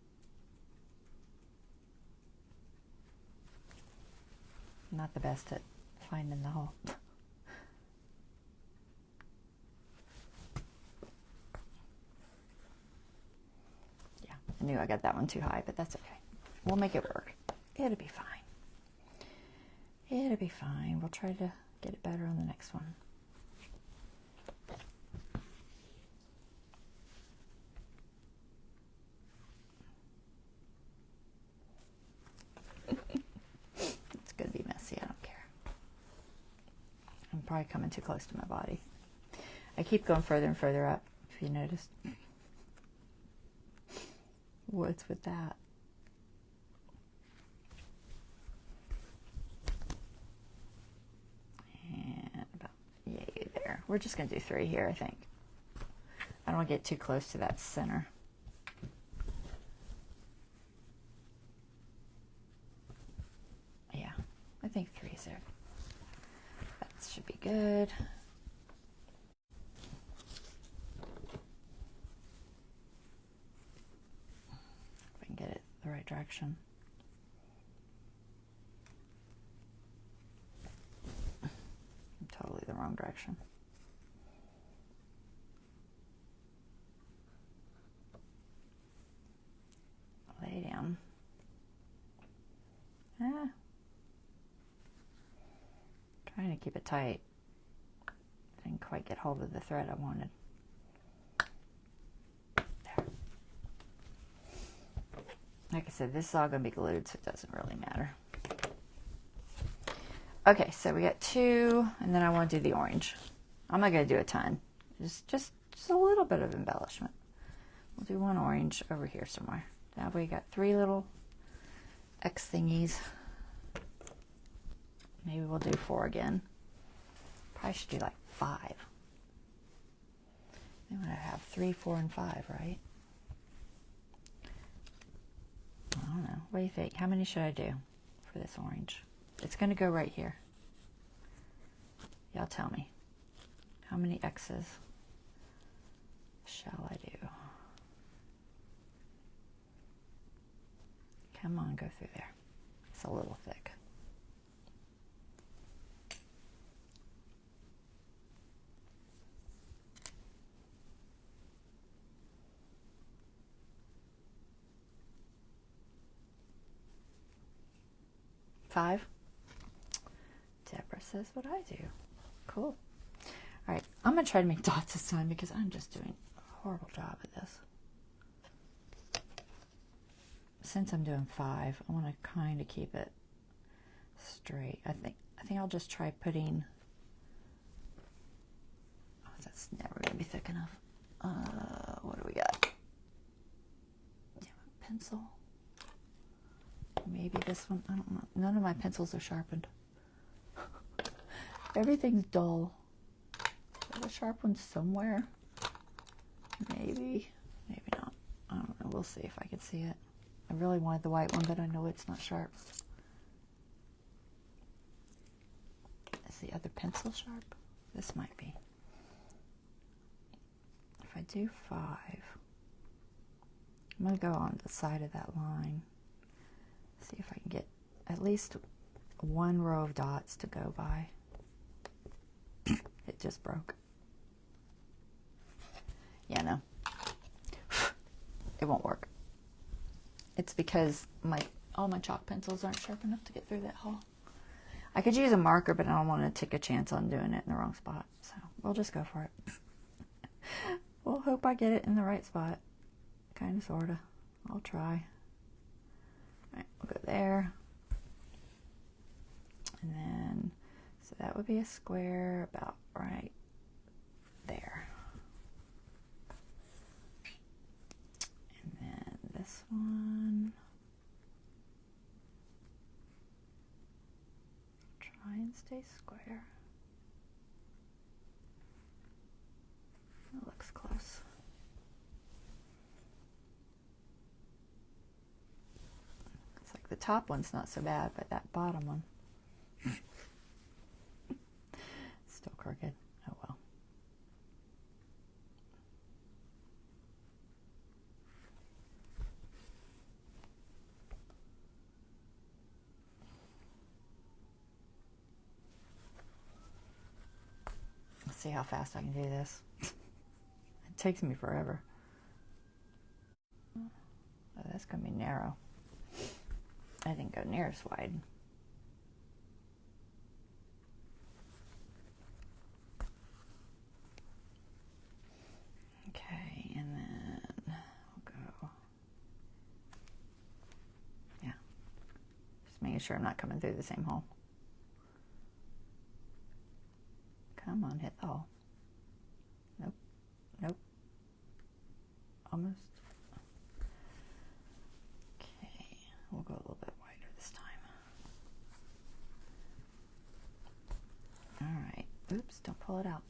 Not the best at finding the hole. Yeah, I knew I got that one too high, but that's okay. We'll make it work. It'll be fine. It'll be fine. We'll try to get it better on the next one. It's going to be messy. I don't care. I'm probably coming too close to my body. I keep going further and further up, if you noticed. What's with that? And about, yay, there. We're just going to do 3 here, I think. I don't want to get too close to that center. Yeah, I think 3's there. That should be good. If I can get it the right direction. Totally the wrong direction. Lay down. Trying to keep it tight. Didn't quite get hold of the thread I wanted. There. Like I said, this is all going to be glued, so it doesn't really matter. Okay, so we got 2, and then I want to do the orange. I'm not going to do a ton. Just a little bit of embellishment. We'll do 1 orange over here somewhere. Now we got 3 little X thingies. Maybe we'll do 4 again. Probably should do like 5. Then we're gonna have 3, 4, and 5, right? I don't know. What do you think? How many should I do for this orange? It's gonna go right here. Y'all tell me. How many X's shall I do? Come on, go through there. It's a little thick. Five. Deborah says what I do. Cool. All right, I'm going to try to make dots this time because I'm just doing a horrible job at this. Since I'm doing 5, I want to kind of keep it straight. I think I'll just try putting. Oh, that's never going to be thick enough. What do we got? Yeah, pencil. Maybe this one. I don't know. None of my pencils are sharpened. Everything's dull. There's a sharp one somewhere. Maybe not. I don't know. We'll see if I can see it. I really wanted the white one, but I know it's not sharp. Is the other pencil sharp? This might be. If I do 5, I'm going to go on the side of that line. See if I can get at least 1 row of dots to go by. It just broke. Yeah, no. It won't work. It's because all my chalk pencils aren't sharp enough to get through that hole. I could use a marker, but I don't want to take a chance on doing it in the wrong spot. So we'll just go for it. We'll hope I get it in the right spot. Kind of, sort of. I'll try. All right, we'll go there. And then, so that would be a square about right there. And then this one. Try and stay square. That looks close. It's like the top one's not so bad, but that bottom one. Still crooked. Oh well. Let's see how fast I can do this. It takes me forever. Oh, that's going to be narrow. I didn't go near as wide. Okay, and then we'll go. Yeah. Just making sure I'm not coming through the same hole. Come on, hit the hole. Nope. Nope. Almost. Okay, we'll go a little bit wider this time. All right. Oops, don't pull it out.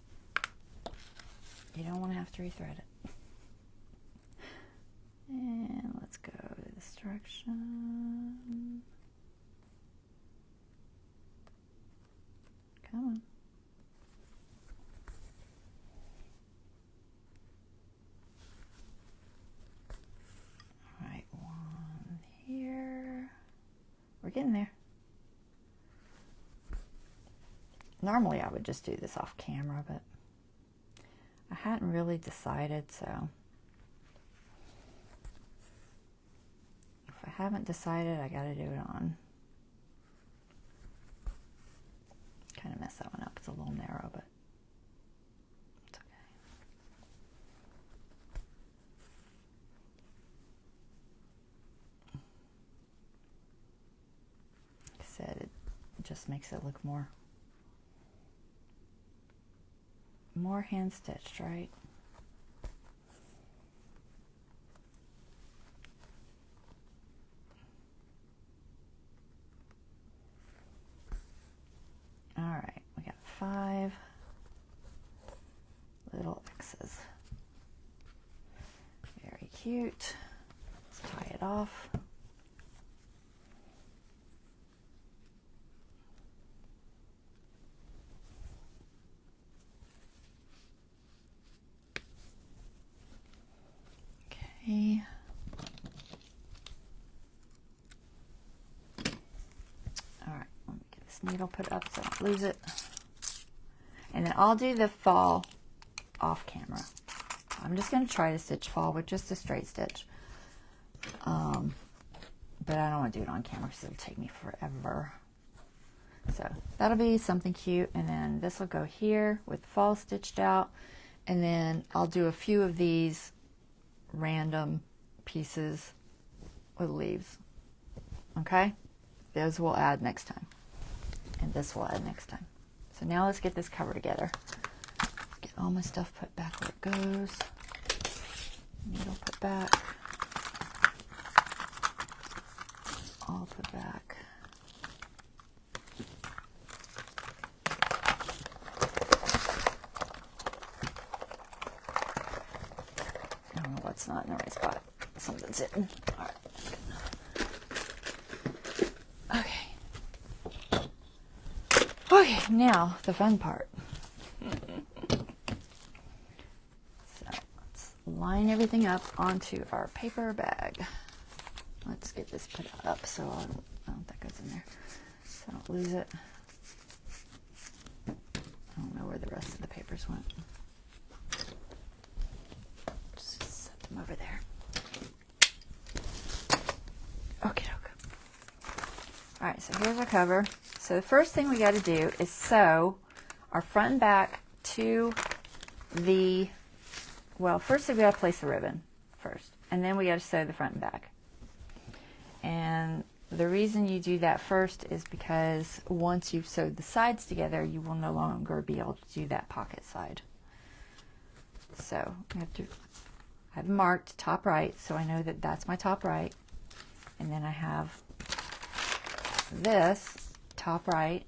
You don't want to have to rethread it. And let's go to this direction. Come on. getting there. Normally I would just do this off camera, but I hadn't really decided, so if I haven't decided, I gotta do it on. Kind of messed that one up. It's a little narrow, but it's okay. Like I said, it just makes it look more hand stitched, right? All right, we got 5 little X's. Very cute. Let's tie it off. Okay. All right, let me get this needle put up so I don't lose it. And then I'll do the fall off camera. I'm just going to try to stitch fall with just a straight stitch. But I don't want to do it on camera because it'll take me forever. So that'll be something cute. And then this will go here with fall stitched out. And then I'll do a few of these random pieces with leaves. Okay? Those we'll add next time. And this we'll add next time. So now let's get this cover together. Get all my stuff put back where it goes. Needle put back. All put back. I don't know what's not in the right spot. Something's hitting. All right. Okay. Okay, now the fun part. So let's line everything up onto our paper bag. Let's get this put up so I don't that goes in there, so I don't lose it. I don't know where the rest of the papers went. Just set them over there. Okay, okay. All right, so here's our cover. So the first thing we got to do is sew our front and back to the, well, first we got to place the ribbon first, and then we got to sew the front and back. And the reason you do that first is because once you've sewed the sides together, you will no longer be able to do that pocket side. So I've marked top right, so I know that that's my top right. And then I have this top right.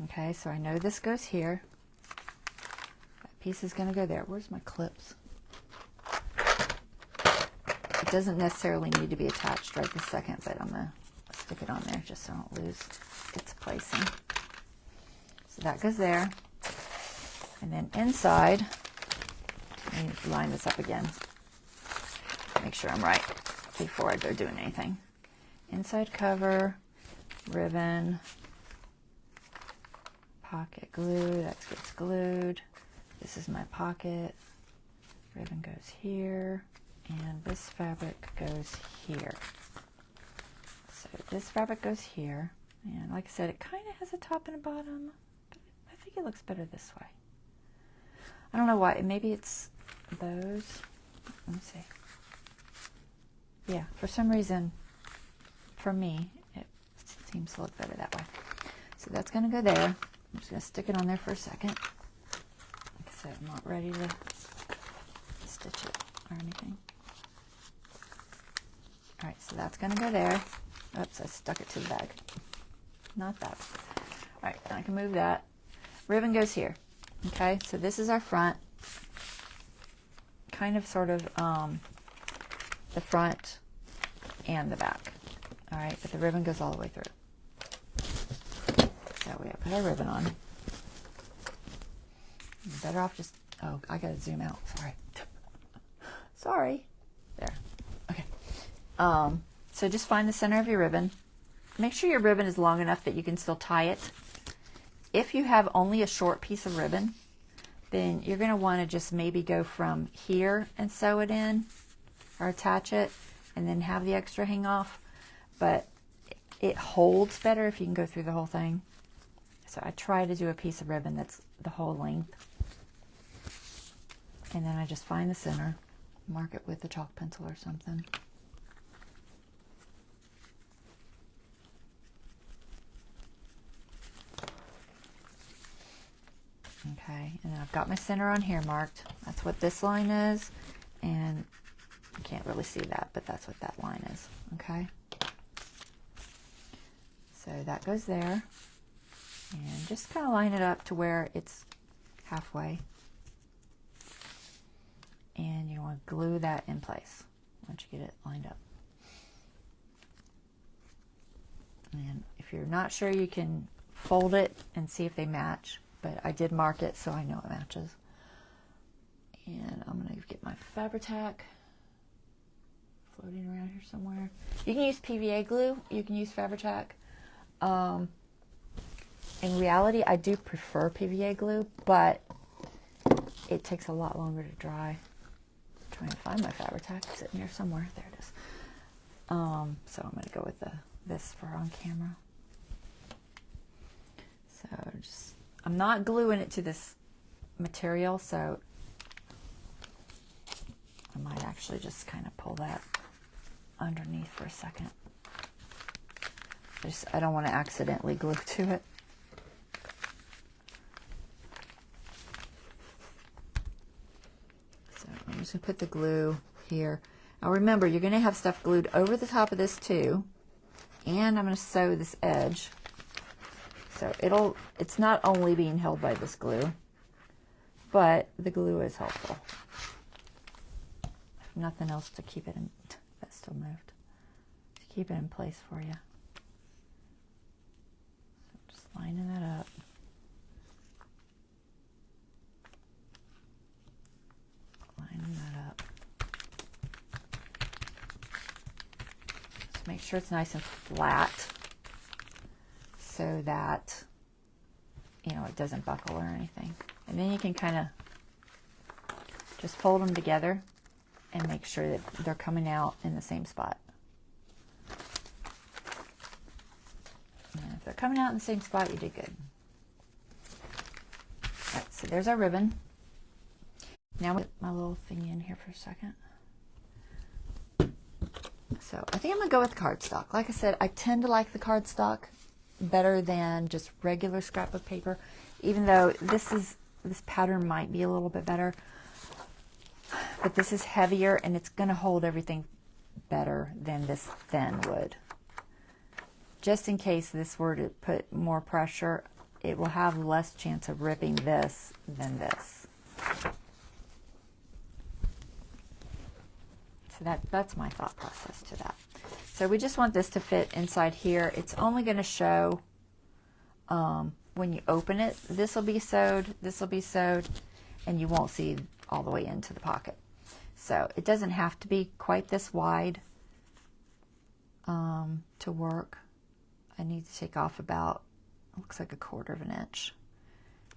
Okay, so I know this goes here. That piece is going to go there. Where's my clips? It doesn't necessarily need to be attached right this second, but I'm going to stick it on there just so I don't lose its placing. So that goes there. And then inside, let me line this up again. Make sure I'm right before I go doing anything. Inside cover, ribbon, pocket glue, that gets glued. This is my pocket. Ribbon goes here. And this fabric goes here. So this fabric goes here. And like I said, it kind of has a top and a bottom, but I think it looks better this way. I don't know why. Maybe it's those. Let me see. Yeah, for some reason, for me, it seems to look better that way. So that's going to go there. I'm just going to stick it on there for a second. Like I said, I'm not ready to stitch it or anything. All right, so that's going to go there. Oops, I stuck it to the bag. Not that. All right, then I can move that. Ribbon goes here. Okay, so this is our front. Kind of sort of the front and the back. All right, but the ribbon goes all the way through. So we put our ribbon on. I'm better off just, oh, I got to zoom out. Sorry. Sorry. There. Okay. So just find the center of your ribbon make sure your ribbon is long enough that you can still tie it. If you have only a short piece of ribbon, then you're going to want to just maybe go from here and sew it in or attach it and then have the extra hang off. But it holds better if you can go through the whole thing. So I try to do a piece of ribbon that's the whole length. And then I just find the center, mark it with a chalk pencil or something. Okay, and I've got my center on here marked. That's what this line is, and you can't really see that, but that's what that line is, okay? So that goes there, and just kind of line it up to where it's halfway. And you want to glue that in place once you get it lined up. And if you're not sure, you can fold it and see if they match. But I did mark it, so I know it matches. And I'm going to get my Fabri-Tac floating around here somewhere. You can use PVA glue. You can use Fabri-Tac. In reality, I do prefer PVA glue, but it takes a lot longer to dry. I'm trying to find my Fabri-Tac. It's sitting here somewhere. There it is. So I'm going to go with this for on camera. So just... I'm not gluing it to this material, so I might actually just kind of pull that underneath for a second. I don't want to accidentally glue to it. So I'm just going to put the glue here. Now remember, you're going to have stuff glued over the top of this too, and I'm going to sew this edge. So it's not only being held by this glue, but the glue is helpful. If nothing else, to keep it in, that still moved, to keep it in place for you. So just lining that up. Lining that up. Just make sure it's nice and flat, so that, you know, it doesn't buckle or anything. And then you can kind of just fold them together and make sure that they're coming out in the same spot. And if they're coming out in the same spot, you did good. All right, so there's our ribbon. Now I'll put my little thing in here for a second. So I think I'm gonna go with cardstock. Like I said, I tend to like the cardstock better than just regular scrapbook paper, even though this pattern might be a little bit better, but this is heavier and it's going to hold everything better than this thin would. Just in case this were to put more pressure, it will have less chance of ripping this than this. So that's my thought process to that. So we just want this to fit inside here. It's only going to show when you open it. This will be sewed, and you won't see all the way into the pocket. So it doesn't have to be quite this wide to work. I need to take off about, looks like 1/4 inch.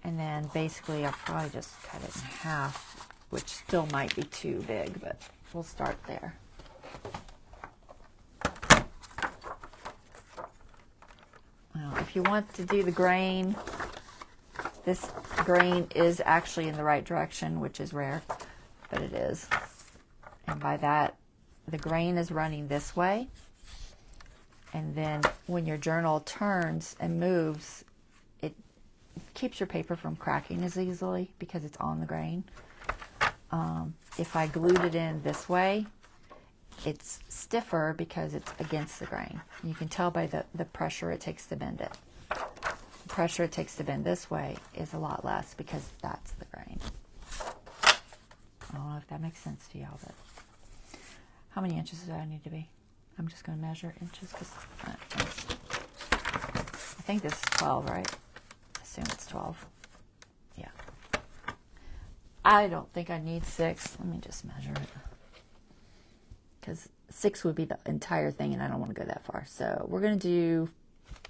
And then basically I'll probably just cut it in half, which still might be too big, but we'll start there. Now, if you want to do the grain, this grain is actually in the right direction, which is rare, but it is. And by that, the grain is running this way. And then when your journal turns and moves, it keeps your paper from cracking as easily because it's on the grain. If I glued it in this way, it's stiffer because it's against the grain. You can tell by the pressure it takes to bend it. The pressure it takes to bend this way is a lot less because that's the grain. I don't know if that makes sense to y'all, but how many inches do I need to be? I'm just going to measure inches because I think this is 12, right? I assume it's 12. Yeah. I don't think I need 6. Let me just measure it. Because 6 would be the entire thing, and I don't want to go that far. So we're going to do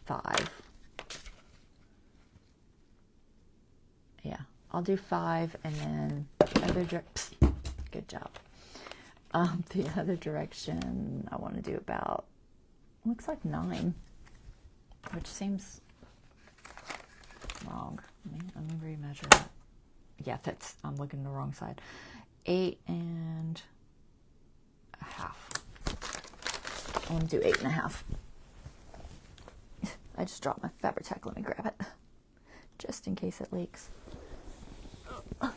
5. Yeah, I'll do 5, and then the other good job. The other direction, I want to do about, looks like 9, which seems wrong. Let me remeasure it. Yeah, I'm looking the wrong side. 8 and a half. I want to do 8 and a half. I just dropped my Fabri-Tac. Let me grab it, just in case it leaks. Okay.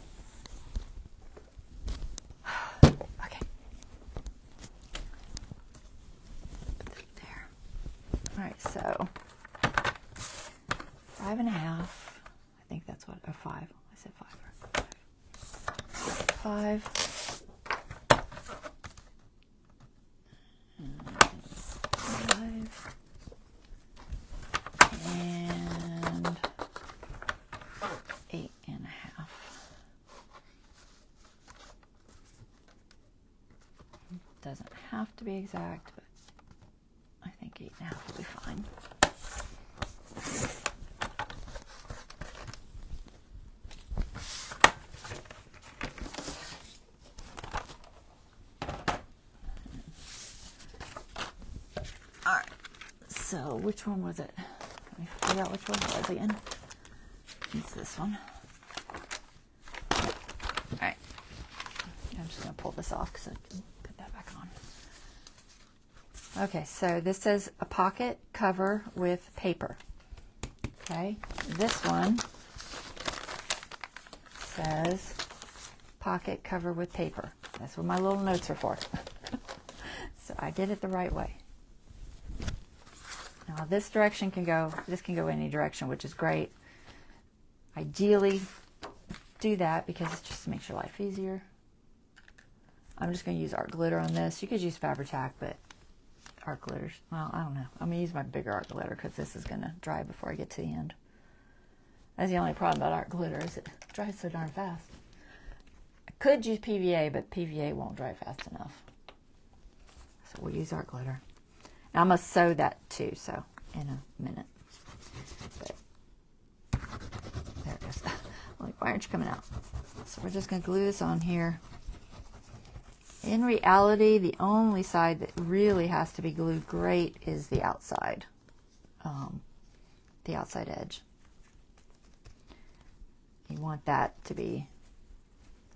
There. All right, so 5 and a half. I think that's what, 5. I said 5. 5. And 8 and a half. Doesn't have to be exact, but I think 8 and a half will be fine. All right, so which one was it? Let me figure out which one it was again. It's this one. All right, I'm just going to pull this off because I can put that back on. Okay, so this says a pocket cover with paper. Okay, this one says pocket cover with paper. That's what my little notes are for. So I did it the right way. Now this direction can go any direction, which is great. Ideally, do that because it just makes your life easier. I'm just going to use art glitter on this. You could use Fabri-Tac, but art glitters, well, I don't know. I'm going to use my bigger art glitter because this is going to dry before I get to the end. That's the only problem about art glitter is it dries so darn fast. I could use PVA, but PVA won't dry fast enough. So we'll use art glitter. And I'm going to sew that too, so in a minute. But there it goes. Like, why aren't you coming out? So we're just going to glue this on here. In reality, the only side that really has to be glued great is the outside edge. You want that to be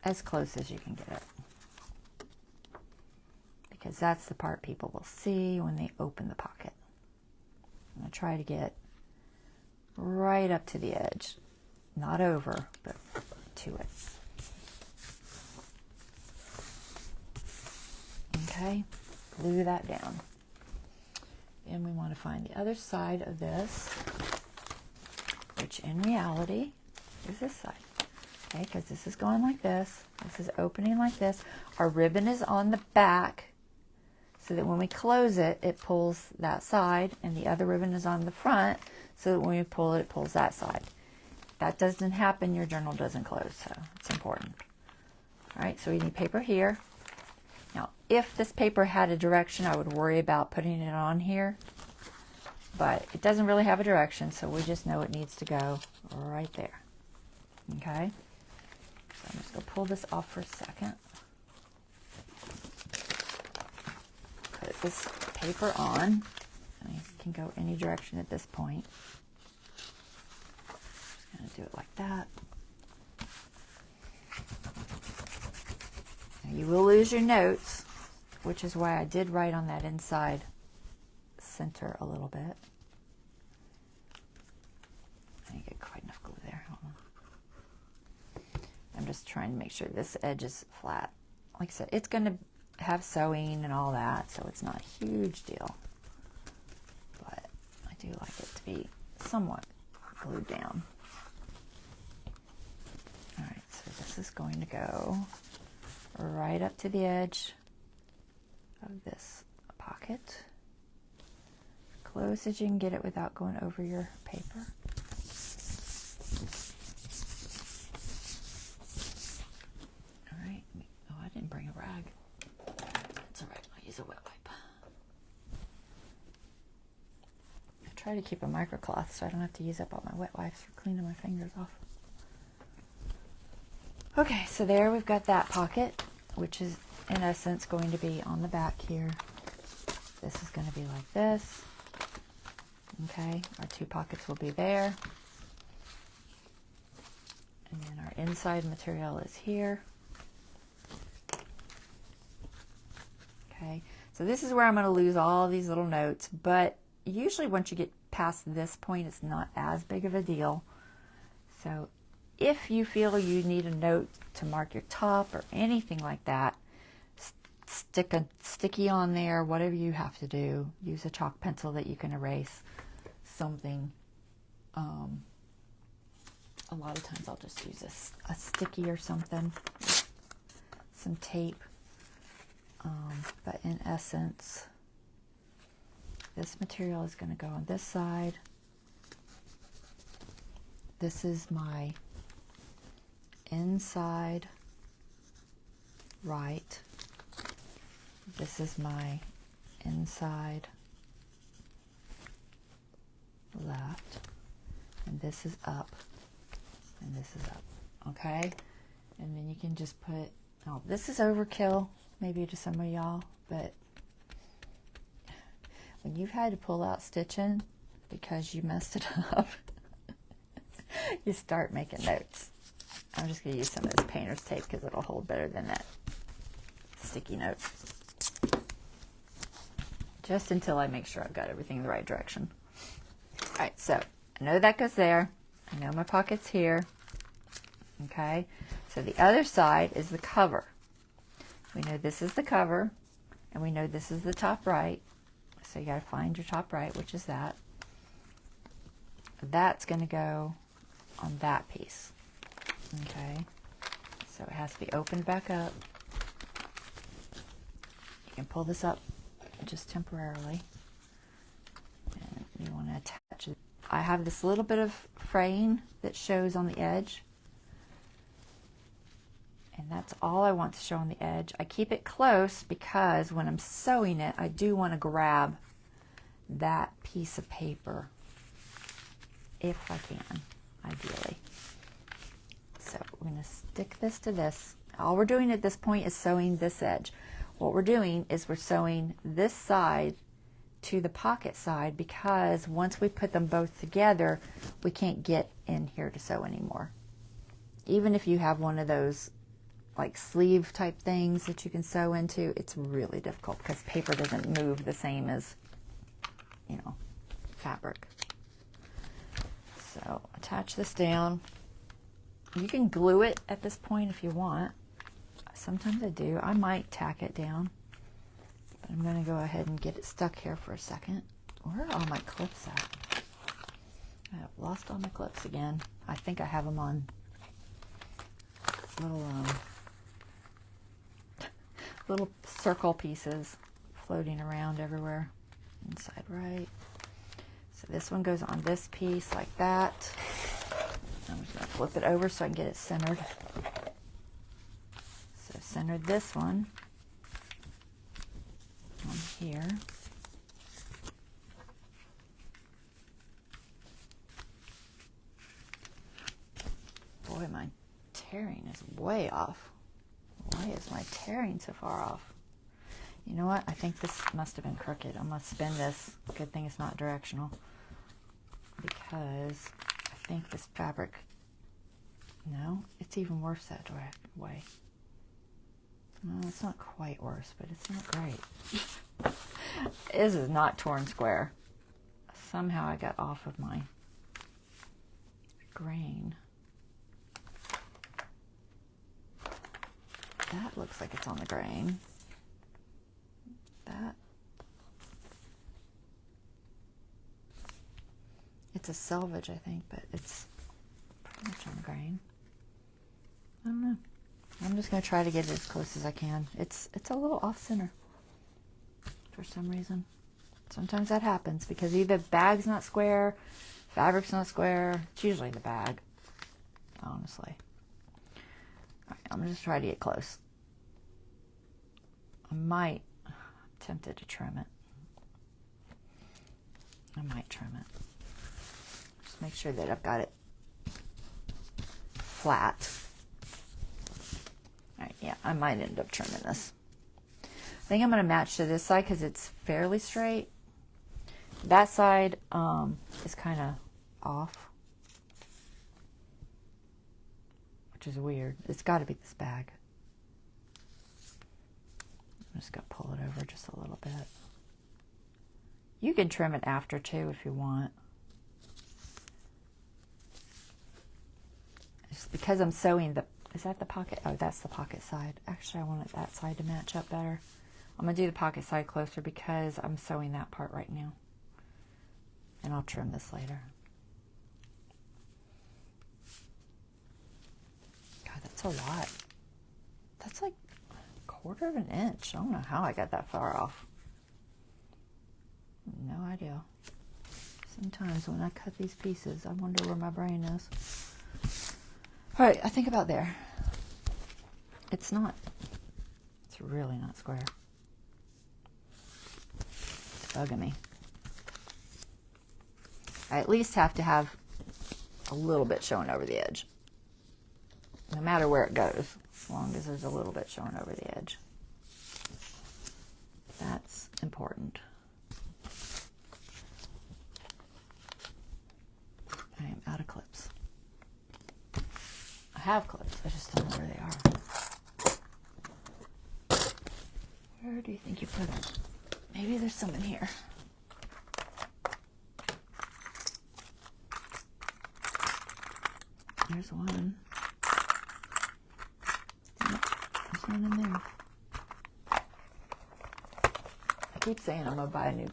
as close as you can get it, because that's the part people will see when they open the pocket. I'm going to try to get right up to the edge, not over, but to it. Okay, glue that down. And we want to find the other side of this, which in reality is this side. Okay, because this is going like this. This is opening like this. Our ribbon is on the back so that when we close it, it pulls that side, and the other ribbon is on the front so that when we pull it, it pulls that side. If that doesn't happen, your journal doesn't close, so it's important. All right, so we need paper here. Now, if this paper had a direction, I would worry about putting it on here, but it doesn't really have a direction, so we just know it needs to go right there. Okay, so I'm just going to pull this off for a second. Put this paper on, and it can go any direction at this point. Just going to do it like that. Now you will lose your notes, which is why I did write on that inside center a little bit. I didn't get quite enough glue there. Hold on. I'm just trying to make sure this edge is flat. Like I said, it's going to have sewing and all that, so it's not a huge deal. But I do like it to be somewhat glued down. All right, so this is going to go right up to the edge of this pocket. Close as you can get it without going over your paper. All right. Oh, I didn't bring a rag. It's all right. I'll use a wet wipe. try to keep a microcloth so I don't have to use up all my wet wipes for cleaning my fingers off. Okay, so there we've got that pocket, which is in essence going to be on the back here. This is going to be like this. Okay, our two pockets will be there. And then our inside material is here. Okay, so this is where I'm going to lose all these little notes, but usually once you get past this point, it's not as big of a deal. So if you feel you need a note to mark your top or anything like that, stick a sticky on there, whatever you have to do. Use a chalk pencil that you can erase something. A lot of times I'll just use a sticky or something, some tape. But in essence, this material is going to go on this side. This is my inside right. This is my inside left. And this is up. And this is up. Okay? And then you can just put, oh, this is overkill, maybe to some of y'all, but when you've had to pull out stitching because you messed it up, you start making notes. I'm just going to use some of this painter's tape because it'll hold better than that sticky note. Just until I make sure I've got everything in the right direction. All right, so I know that goes there. I know my pocket's here. Okay, so the other side is the cover. We know this is the cover, and we know this is the top right. So you got to find your top right, which is that. That's going to go on that piece. Okay, so it has to be opened back up. You can pull this up just temporarily, and you want to attach it. I have this little bit of fraying that shows on the edge, and that's all I want to show on the edge. I keep it close because when I'm sewing it, I do want to grab that piece of paper if I can, ideally. So we're going to stick this to this. All we're doing at this point is sewing this edge. What we're doing is we're sewing this side to the pocket side because once we put them both together, we can't get in here to sew anymore. Even if you have one of those like sleeve type things that you can sew into, it's really difficult because paper doesn't move the same as, you know, fabric. So attach this down. You can glue it at this point if you want. Sometimes I do. I might tack it down, but I'm going to go ahead and get it stuck here for a second. Where are all my clips at? I have lost all my clips again. I think I have them on little circle pieces floating around everywhere. Inside right. So this one goes on this piece like that. I'm just going to flip it over so I can get it centered. So center this one on here. Boy, my tearing is way off. Why is my tearing so far off? You know what? I think this must have been crooked. I'm going to spin this. Good thing it's not directional. Because I think this fabric... No, it's even worse that way. No, it's not quite worse, but it's not great. This is not torn square. Somehow I got off of my grain. That looks like it's on the grain. That. It's a selvage, I think, but it's pretty much on the grain. I don't know. I'm just going to try to get it as close as I can. It's a little off center for some reason. Sometimes that happens because either the bag's not square, fabric's not square. It's usually the bag, honestly. All right, I'm just trying to get close. I might, I'm tempted to trim it. I might trim it. Just make sure that I've got it flat. All right, yeah, I might end up trimming this. I think I'm going to match to this side because it's fairly straight. That side is kind of off, which is weird. It's got to be this bag. I'm just going to pull it over just a little bit. You can trim it after too if you want. Just because I'm sewing the, is that the pocket? Oh, that's the pocket side. Actually, I wanted that side to match up better. I'm going to do the pocket side closer because I'm sewing that part right now. And I'll trim this later. God, that's a lot. That's like a 1/4 of an inch. I don't know how I got that far off. No idea. Sometimes when I cut these pieces, I wonder where my brain is. All right, I think about there. It's not. It's really not square. It's bugging me. I at least have to have a little bit showing over the edge. No matter where it goes, as long as there's a little bit showing over the edge. That's important. I am out of clips. I have clips, I just don't know where they are. Where do you think you put them? Maybe there's some in here. There's one. Nope, there's one in there. I keep saying I'm going to buy a new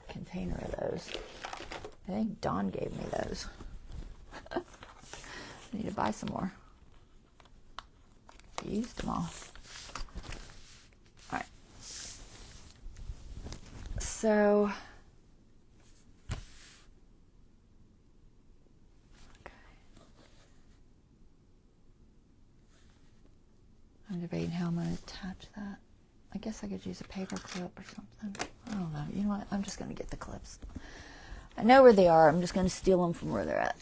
container of those. I think Dawn gave me those. I need to buy some more. I used them all. Alright. So... I'm debating how I'm going to attach that. I guess I could use a paper clip or something. I don't know. You know what? I'm just going to get the clips. I know where they are. I'm just going to steal them from where they're at.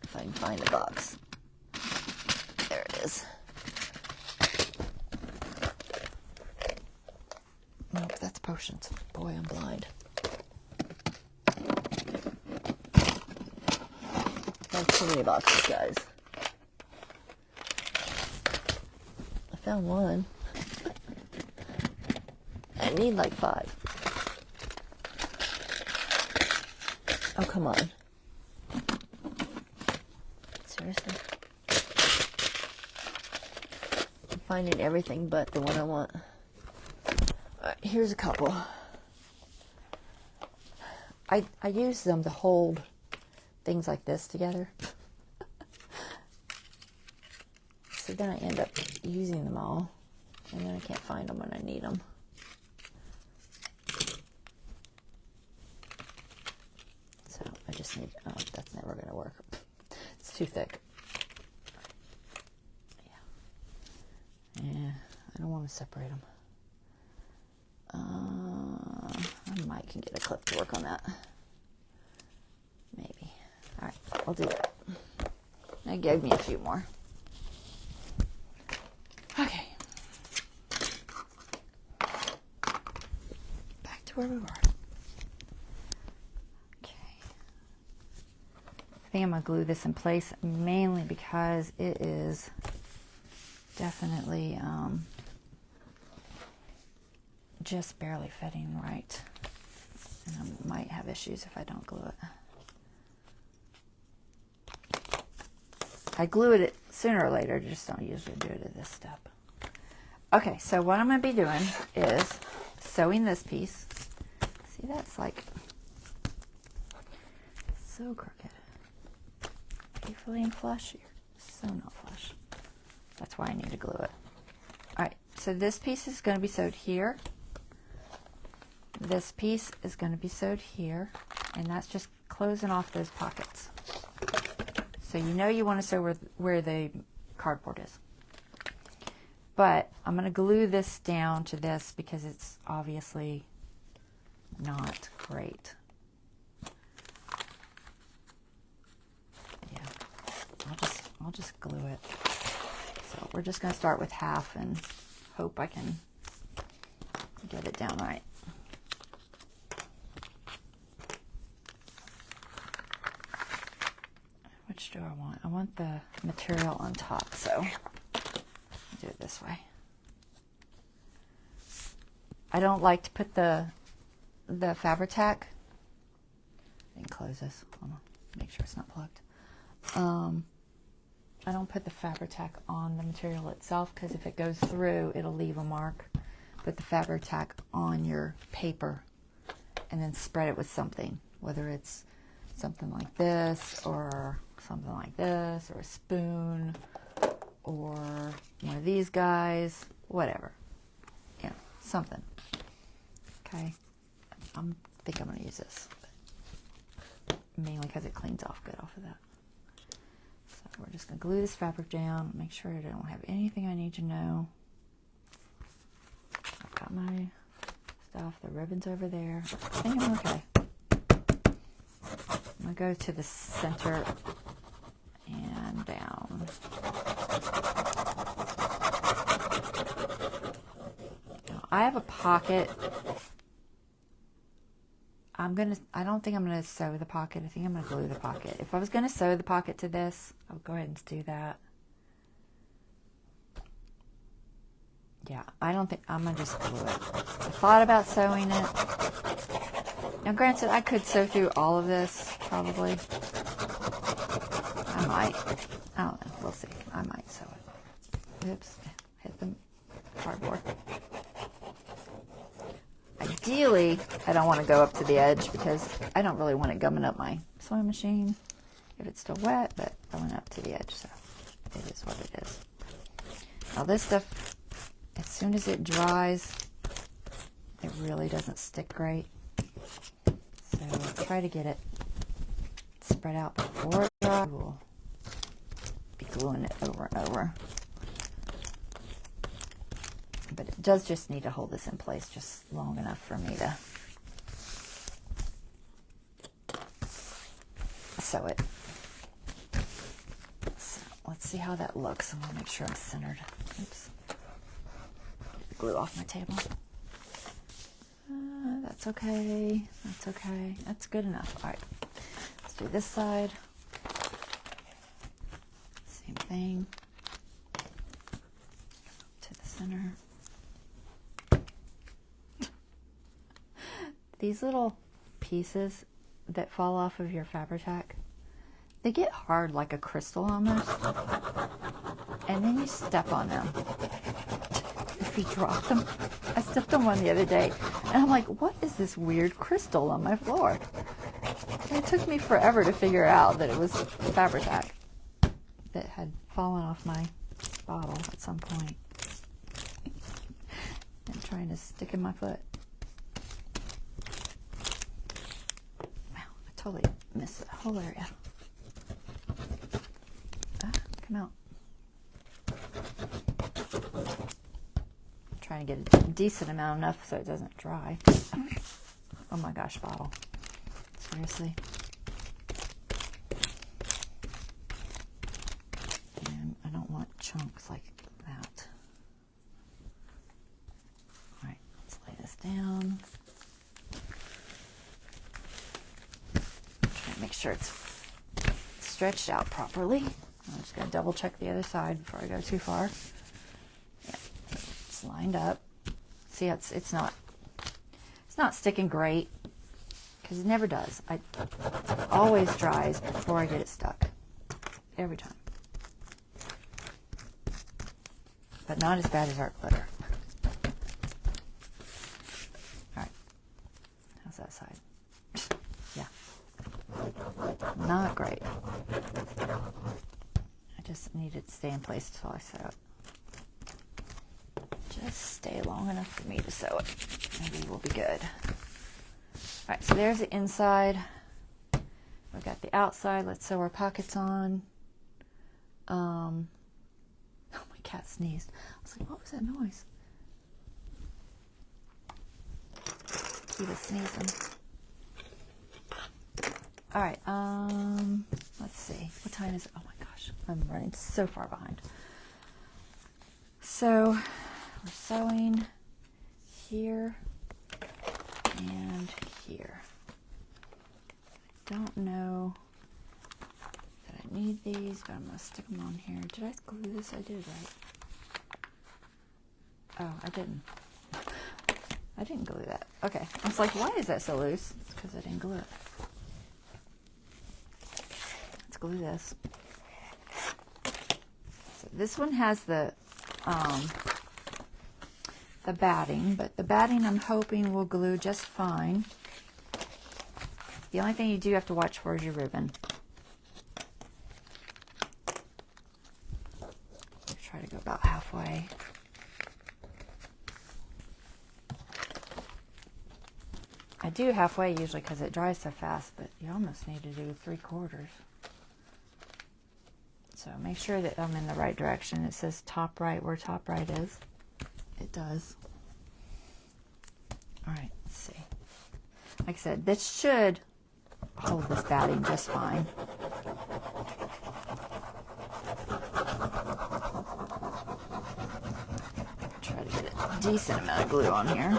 If I can find the box. There it is. Nope, that's potions. Boy, I'm blind. Too many boxes, guys. I found one. I need like 5. Oh, come on. Seriously? I'm finding everything but the one I want. Alright, here's a couple. I use them to hold things like this together. So then I end up using them all, and then I can't find them when I need them. So I just need, oh, that's never going to work. It's too thick. Yeah, I don't want to separate them. I might can get a clip to work on that. Maybe. All right, I'll do that. That gave me a few more. Okay. Back to where we were. Okay. I think I'm going to glue this in place mainly because it is definitely just barely fitting right. And I might have issues if I don't glue it. I glue it sooner or later, just don't usually do it at this step. Okay, so what I'm going to be doing is sewing this piece. See, that's like so crooked. Are you feeling flush? You're so not flush. That's why I need to glue it. Alright, so this piece is going to be sewed here. This piece is going to be sewed here. And that's just closing off those pockets. So you know you want to sew where the cardboard is. But I'm going to glue this down to this because it's obviously not great. Yeah, I'll just glue it. So we're just going to start with half and hope I can get it down right. Which do I want? I want the material on top, so I'll do it this way. I don't like to put the Fabri-Tac. I can close this. Hold on, make sure it's not plugged. I don't put the Fabri-Tac on the material itself because if it goes through, it'll leave a mark. Put the Fabri-Tac on your paper and then spread it with something, whether it's something like this or something like this or a spoon or one of these guys, whatever. Yeah, something. Okay, I think I'm going to use this, mainly because it cleans off good off of that. So we're just going to glue this fabric down, make sure I don't have anything I need to know. I've got my stuff, the ribbon's over there. I think I'm okay. I'm going to go to the center and down. Now, I have a pocket. I don't think I'm going to sew the pocket. I think I'm going to glue the pocket. If I was going to sew the pocket to this, I'll go ahead and do that. Yeah, I don't think I'm going to just glue it. I thought about sewing it. Now, granted, I could sew through all of this, probably. I might. I don't know. We'll see. I might sew it. Oops. Hit the cardboard. Ideally, I don't want to go up to the edge because I don't really want it gumming up my sewing machine if it's still wet, but I went up to the edge, so it is what it is. Now this stuff, as soon as it dries, it really doesn't stick great. So try to get it spread out before it dries. We'll be gluing it over and over. But it does just need to hold this in place just long enough for me to sew it. So let's see how that looks. I'm going to make sure I'm centered. Oops. Get the glue off my table. That's okay. That's okay. That's good enough. All right. Let's do this side. Same thing. To the center. These little pieces that fall off of your Fabri-Tac, they get hard like a crystal almost, and then you step on them. If you drop them, I stepped on one the other day, and I'm like, what is this weird crystal on my floor? And it took me forever to figure out that it was Fabri-Tac that had fallen off my bottle at some point and trying to stick in my foot. Totally missed that whole area. Come out. I'm trying to get a decent amount enough so it doesn't dry. Oh my gosh, bottle. Seriously. And I don't want chunks like that. Alright, let's lay this down. Make sure it's stretched out properly. I'm just going to double check the other side before I go too far. Yeah, it's lined up. See, it's not sticking great because it never does. It always dries before I get it stuck. Every time. But not as bad as art glitter. All right. How's that side? Yeah. Not great. I just need it to stay in place until I sew it. Just stay long enough for me to sew it. Maybe we'll be good. Alright, so there's the inside. We've got the outside. Let's sew our pockets on. Oh my cat sneezed. I was like, what was that noise? He was sneezing. All right, let's see. What time is it? Oh my gosh, I'm running so far behind. So we're sewing here and here. I don't know that I need these, but I'm going to stick them on here. Did I glue this? I did, right? Oh, I didn't. I didn't glue that. Okay. I was like, why is that so loose? It's because I didn't glue it. Let's glue this. So this one has the batting, but the batting I'm hoping will glue just fine. The only thing you do have to watch for is your ribbon. Try to go about halfway. I do halfway usually because it dries so fast, but you almost need to do 3/4. So make sure that I'm in the right direction. It says top right where top right is. It does. All right, let's see. Like I said, this should hold this batting just fine. Try to get a decent amount of glue on here.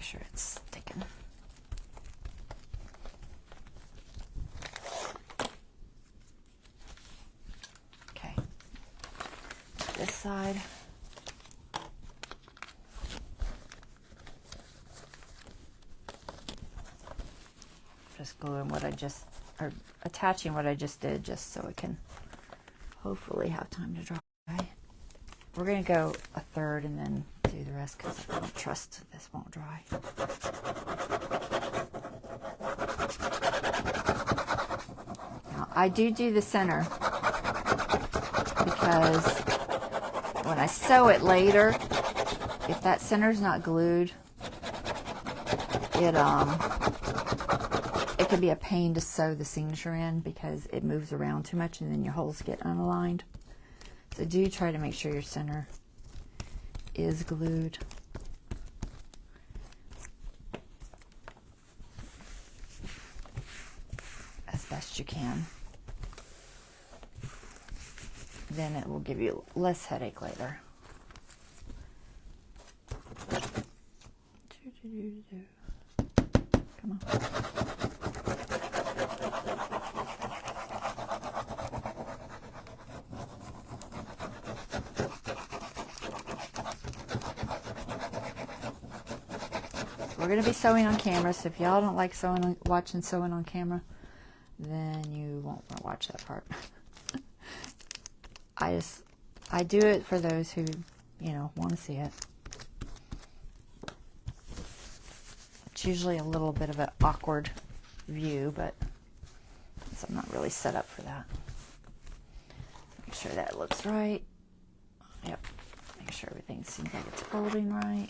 Sure it's sticking. Okay, this side. Just gluing what I just, or attaching what I just did, just so it can hopefully have time to dry. We're going to go a third and then do the rest because I don't trust this won't dry. Now, I do the center because when I sew it later, if that center's not glued, it can be a pain to sew the signature in because it moves around too much and then your holes get unaligned. So do try to make sure your center is glued. As best you can. Then it will give you less headache later. Come on. We're going to be sewing on camera, so if y'all don't like watching sewing on camera, then you won't want to watch that part. I do it for those who, want to see it. It's usually a little bit of an awkward view, but I'm not really set up for that. Make sure that looks right. Yep. Make sure everything seems like it's folding right.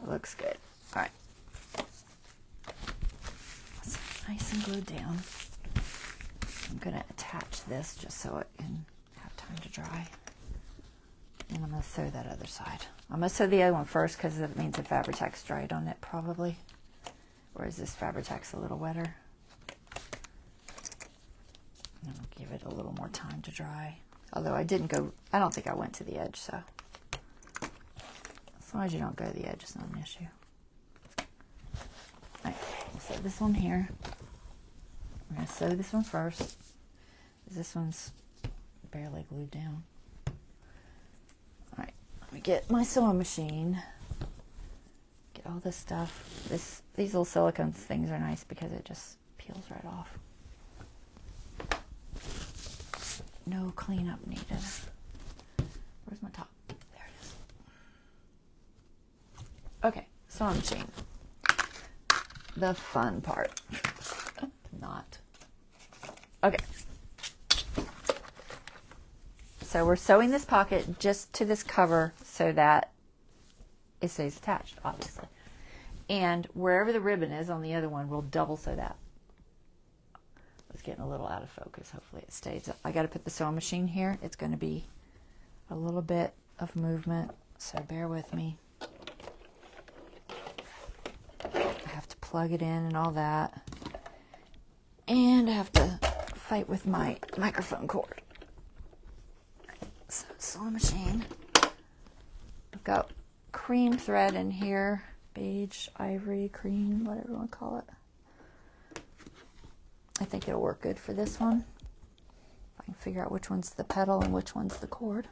It looks good. All right. It's nice and glued down. I'm going to attach this just so it can have time to dry. And I'm going to sew that other side. I'm going to sew the other one first because that means the Fabri-Tac dried on it probably. Whereas this Fabri-Tac's a little wetter. And I'll give it a little more time to dry. Although I don't think I went to the edge, so. As long as you don't go to the edge, it's not an issue. Alright, we'll sew this one here. We're going to sew this one first. This one's barely glued down. Alright, let me get my sewing machine. Get all this stuff. These little silicone things are nice because it just peels right off. No cleanup needed. Where's my top? There it is. Okay, sewing machine. The fun part. Not. Okay. So we're sewing this pocket just to this cover so that it stays attached, obviously. And wherever the ribbon is on the other one, we'll double sew that. It's getting a little out of focus. Hopefully it stays. I got to put the sewing machine here. It's going to be a little bit of movement, so bear with me. I have to plug it in and all that. And I have to fight with my microphone cord. So sewing machine. I've got cream thread in here. Beige, ivory, cream, whatever you want to call it. I think it'll work good for this one. If I can figure out which one's the petal and which one's the cord.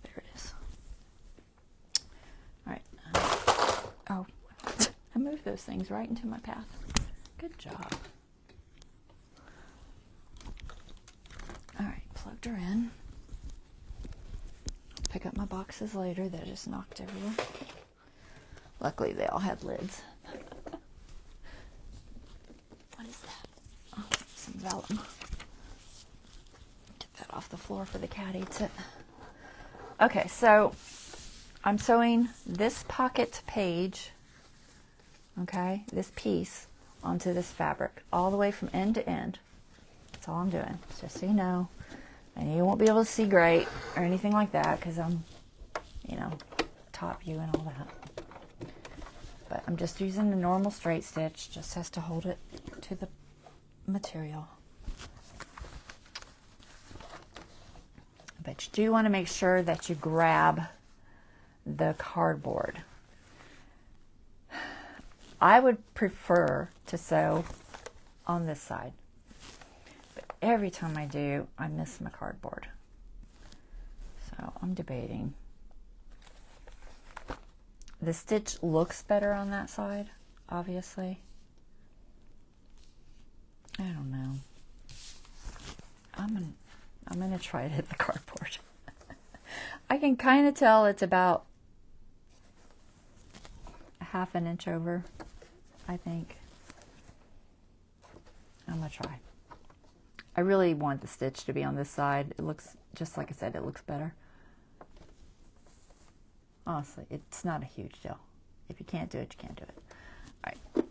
There it is. All right. Oh, I moved those things right into my path. Good job. All right, plugged her in. Pick up my boxes later. They're just knocked everywhere. Luckily, they all had lids. What is that? Oh, some vellum. Get that off the floor for the cat eats it. Okay, so I'm sewing this pocket page, okay, this piece onto this fabric, all the way from end to end. That's all I'm doing, just so you know. I know you won't be able to see great or anything like that because I'm, you know, top view and all that. But I'm just using the normal straight stitch, just has to hold it to the material. But you do want to make sure that you grab the cardboard. I would prefer to sew on this side. But every time I do, I miss my cardboard. So I'm debating. The stitch looks better on that side, obviously. I don't know. I'm gonna try to hit the cardboard. I can kind of tell it's about a ½ an inch over, I think. I'm gonna try. I really want the stitch to be on this side. It looks, just like I said, it looks better. Honestly, it's not a huge deal. If you can't do it, you can't do it. All right.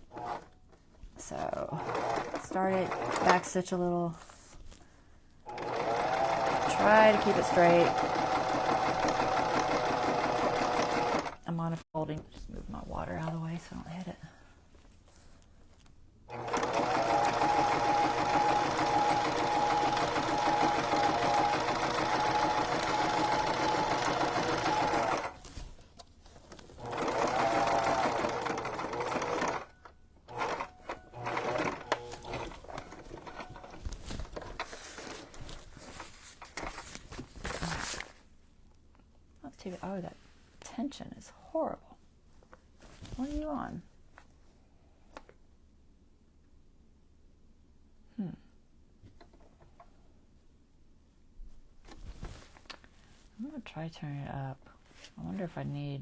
So, start it, back stitch a little. Try to keep it straight. I'm on a folding. Just move my water out of the way so I don't hit it. Oh, that tension is horrible. What are you on? I'm going to try turning it up. I wonder if I know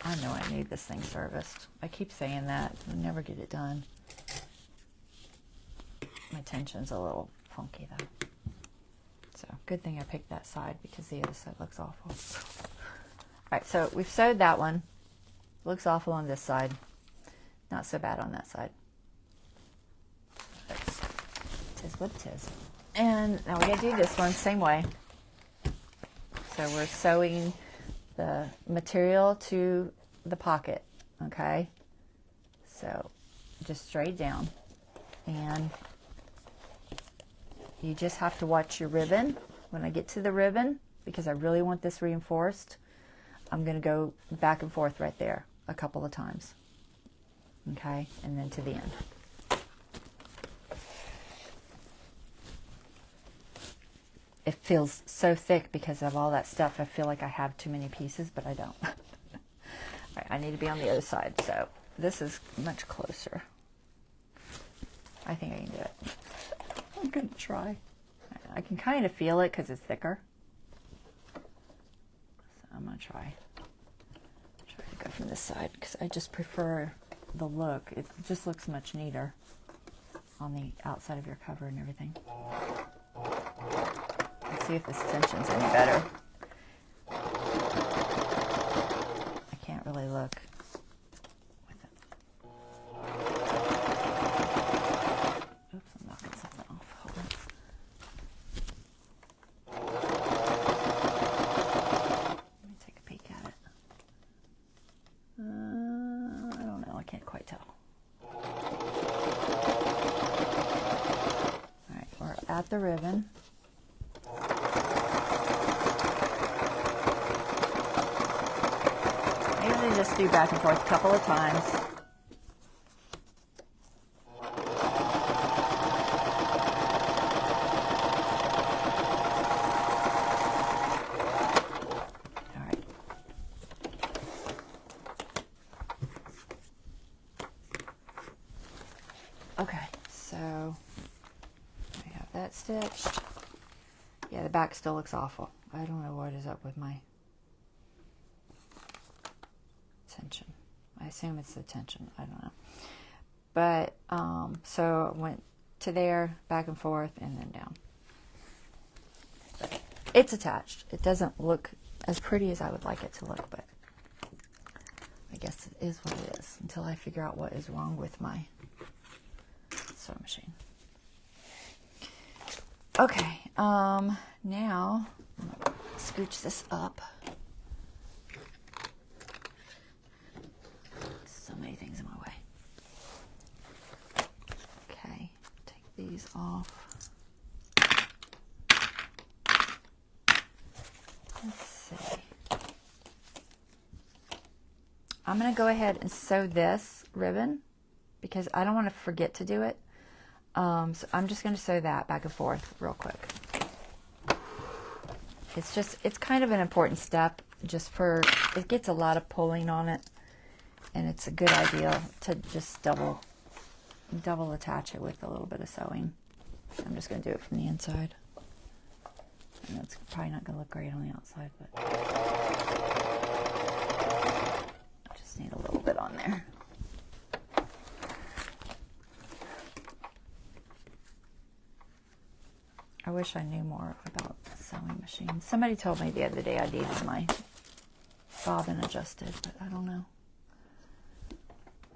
I need this thing serviced. I keep saying that. I never get it done. My tension's a little funky though. So good thing I picked that side because the other side looks awful. All right, so we've sewed that one. Looks awful on this side. Not so bad on that side. It is what it is. And now we're going to do this one same way. So we're sewing the material to the pocket, okay? So just straight down. And you just have to watch your ribbon. When I get to the ribbon, because I really want this reinforced, I'm going to go back and forth right there a couple of times. Okay, and then to the end. It feels so thick because of all that stuff. I feel like I have too many pieces, but I don't. All right, I need to be on the other side, so this is much closer. I think I can do it. I'm going to try. I can kind of feel it because it's thicker. I'm going to try to go from this side because I just prefer the look. It just looks much neater on the outside of your cover and everything. Let's see if this tension's any better. I can't really look with it. Oops, I'm knocking something off. Hold on. Let me take a peek at it. I don't know. I can't quite tell. All right, we're at the ribbon. Just do back and forth a couple of times. All right. Okay, so I have that stitched. Yeah, the back still looks awful. I don't know what is up with my tension. I assume it's the tension. I don't know. But, so I went to there, back and forth, and then down. But it's attached. It doesn't look as pretty as I would like it to look, but I guess it is what it is until I figure out what is wrong with my sewing machine. Okay, now I'm gonna scooch this up. So many things in my way. Okay, take these off. Let's see. I'm going to go ahead and sew this ribbon because I don't want to forget to do it. So I'm just going to sew that back and forth real quick. It's kind of an important step just for, it gets a lot of pulling on it. And it's a good idea to just double attach it with a little bit of sewing. I'm just going to do it from the inside. And it's probably not going to look great on the outside, but I just need a little bit on there. I wish I knew more about sewing machines. Somebody told me the other day I needed my bobbin adjusted, but I don't know.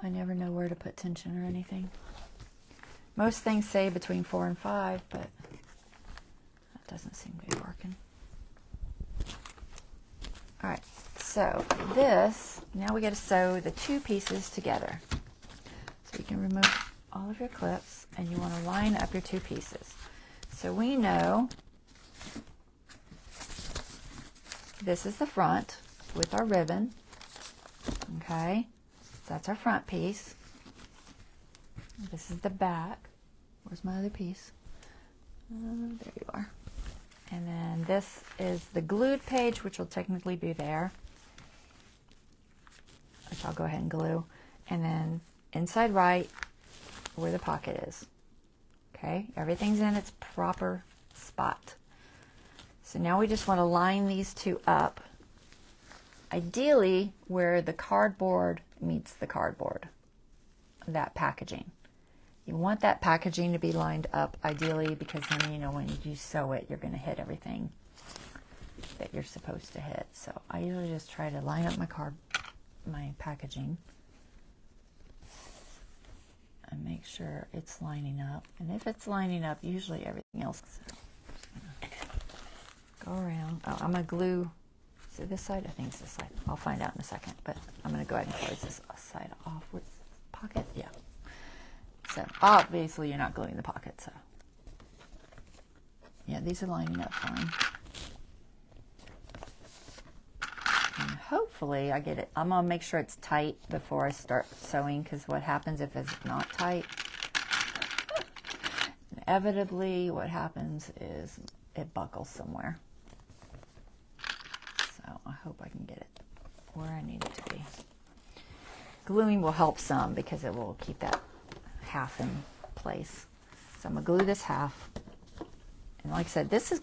I never know where to put tension or anything. Most things say between 4 and 5, but that doesn't seem to be working. All right, so for this, now we got to sew the two pieces together. So you can remove all of your clips and you want to line up your two pieces. So we know this is the front with our ribbon, okay? That's our front piece. This is the back. Where's my other piece? There you are. And then this is the glued page, which will technically be there, which I'll go ahead and glue. And then inside right, where the pocket is. Okay, everything's in its proper spot. So now we just want to line these two up. Ideally, where the cardboard meets the cardboard, that packaging. You want that packaging to be lined up ideally because then, you know, when you sew it, you're going to hit everything that you're supposed to hit. So I usually just try to line up my packaging and make sure it's lining up. And if it's lining up, usually everything else. Go around. Oh, I'm going to glue. Is it this side? I think it's this side. I'll find out in a second, but I'm going to go ahead and close this side off with pocket. Yeah. So obviously you're not gluing the pocket, so yeah, these are lining up fine. And hopefully I get it. I'm going to make sure it's tight before I start sewing, because what happens if it's not tight? Inevitably what happens is it buckles somewhere. So I hope I can get it where I need it to be. Gluing will help some because it will keep that half in place. So I'm going to glue this half. And like I said, this is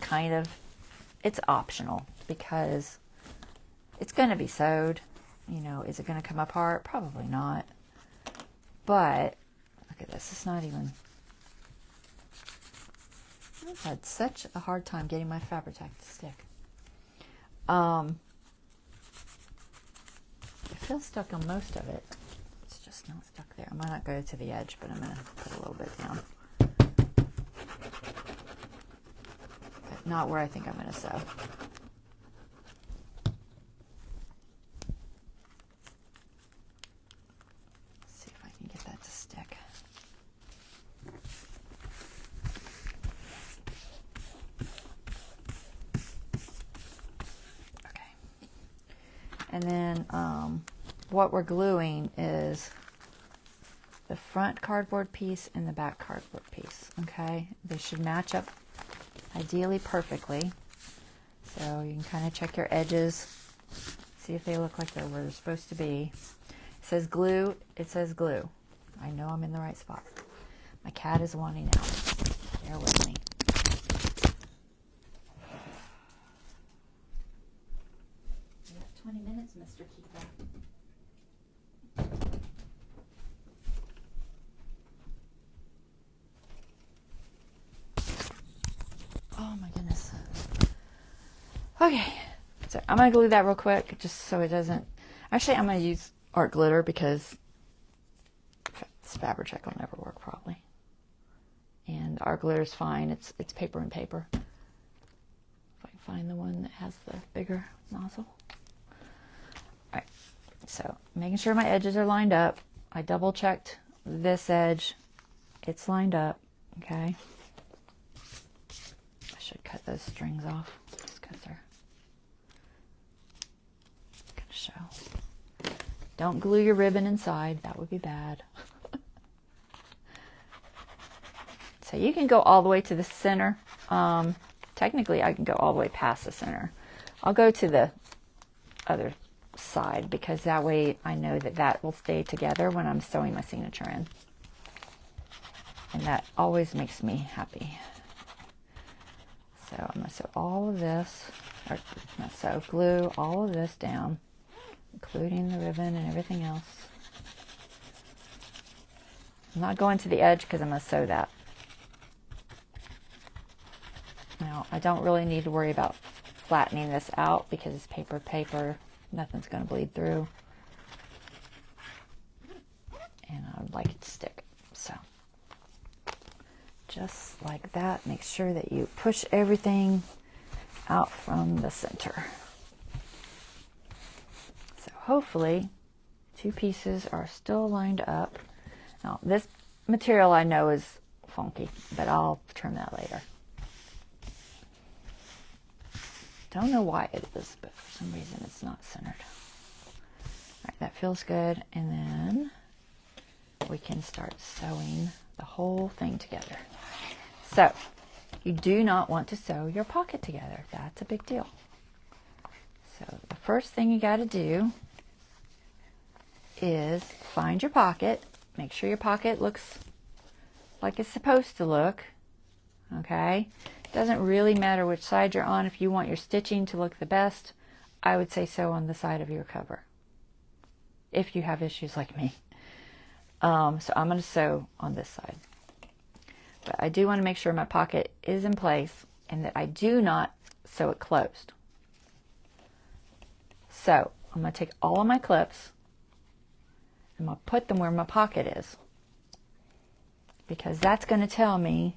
it's optional because it's going to be sewed. you know, is it going to come apart? Probably not. But look at this. It's not even... I've had such a hard time getting my Fabri-Tac to stick. It feels stuck on most of it. It's just not stuck there. I might not go to the edge, but I'm going to put a little bit down. But not where I think I'm going to sew. See if I can get that to stick. And then what we're gluing is the front cardboard piece and the back cardboard piece, okay? They should match up ideally perfectly. So you can kind of check your edges, see if they look like they're where they're supposed to be. It says glue, it says glue. I know I'm in the right spot. My cat is wanting out. Bear with me. 20 minutes, Mr. Keeper. Oh my goodness. Okay, so I'm going to glue that real quick just so it doesn't... Actually, I'm going to use art glitter because this Fabri-Tac will never work probably. And art glitter is fine. It's paper and paper. If I can find the one that has the bigger nozzle. Alright, so making sure my edges are lined up. I double checked this edge. It's lined up, okay? I should cut those strings off just because they're going to show. Don't glue your ribbon inside. That would be bad. So you can go all the way to the center. Technically, I can go all the way past the center. I'll go to the other side because that way I know that that will stay together when I'm sewing my signature in. And that always makes me happy. So I'm going to sew all of this, or I'm going to sew glue all of this down, including the ribbon and everything else. I'm not going to the edge because I'm going to sew that. Now, I don't really need to worry about flattening this out because it's paper. Nothing's going to bleed through. And I would like it to stick. So, just like that, make sure that you push everything out from the center. So, hopefully, two pieces are still lined up. Now, this material I know is funky, but I'll trim that later. Don't know why it is, but for some reason it's not centered. Alright, that feels good. And then we can start sewing the whole thing together. So, you do not want to sew your pocket together. That's a big deal. So, the first thing you got to do is find your pocket. Make sure your pocket looks like it's supposed to look. Okay? Doesn't really matter which side you're on. If you want your stitching to look the best, I would say sew on the side of your cover. If you have issues like me. So I'm going to sew on this side. But I do want to make sure my pocket is in place and that I do not sew it closed. So I'm going to take all of my clips and I'm going to put them where my pocket is. Because that's going to tell me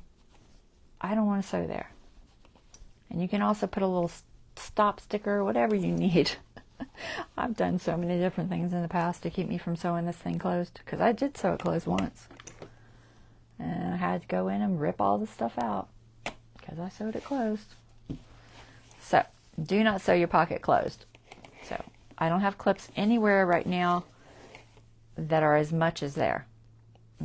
I don't want to sew there. And you can also put a little stop sticker, whatever you need. I've done so many different things in the past to keep me from sewing this thing closed. Because I did sew it closed once. And I had to go in and rip all the stuff out. Because I sewed it closed. So, do not sew your pocket closed. So, I don't have clips anywhere right now that are as much as there.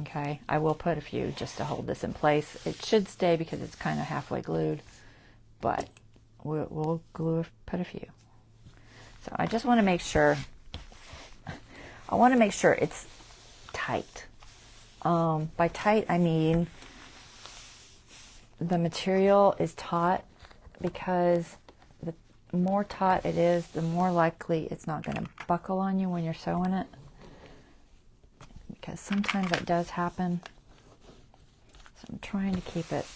Okay, I will put a few just to hold this in place. It should stay because it's kind of halfway glued, but we'll put a few. So I just want to make sure, it's tight. By tight, I mean the material is taut because more taut it is, the more likely it's not going to buckle on you when you're sewing it, because sometimes that does happen. So I'm trying to keep it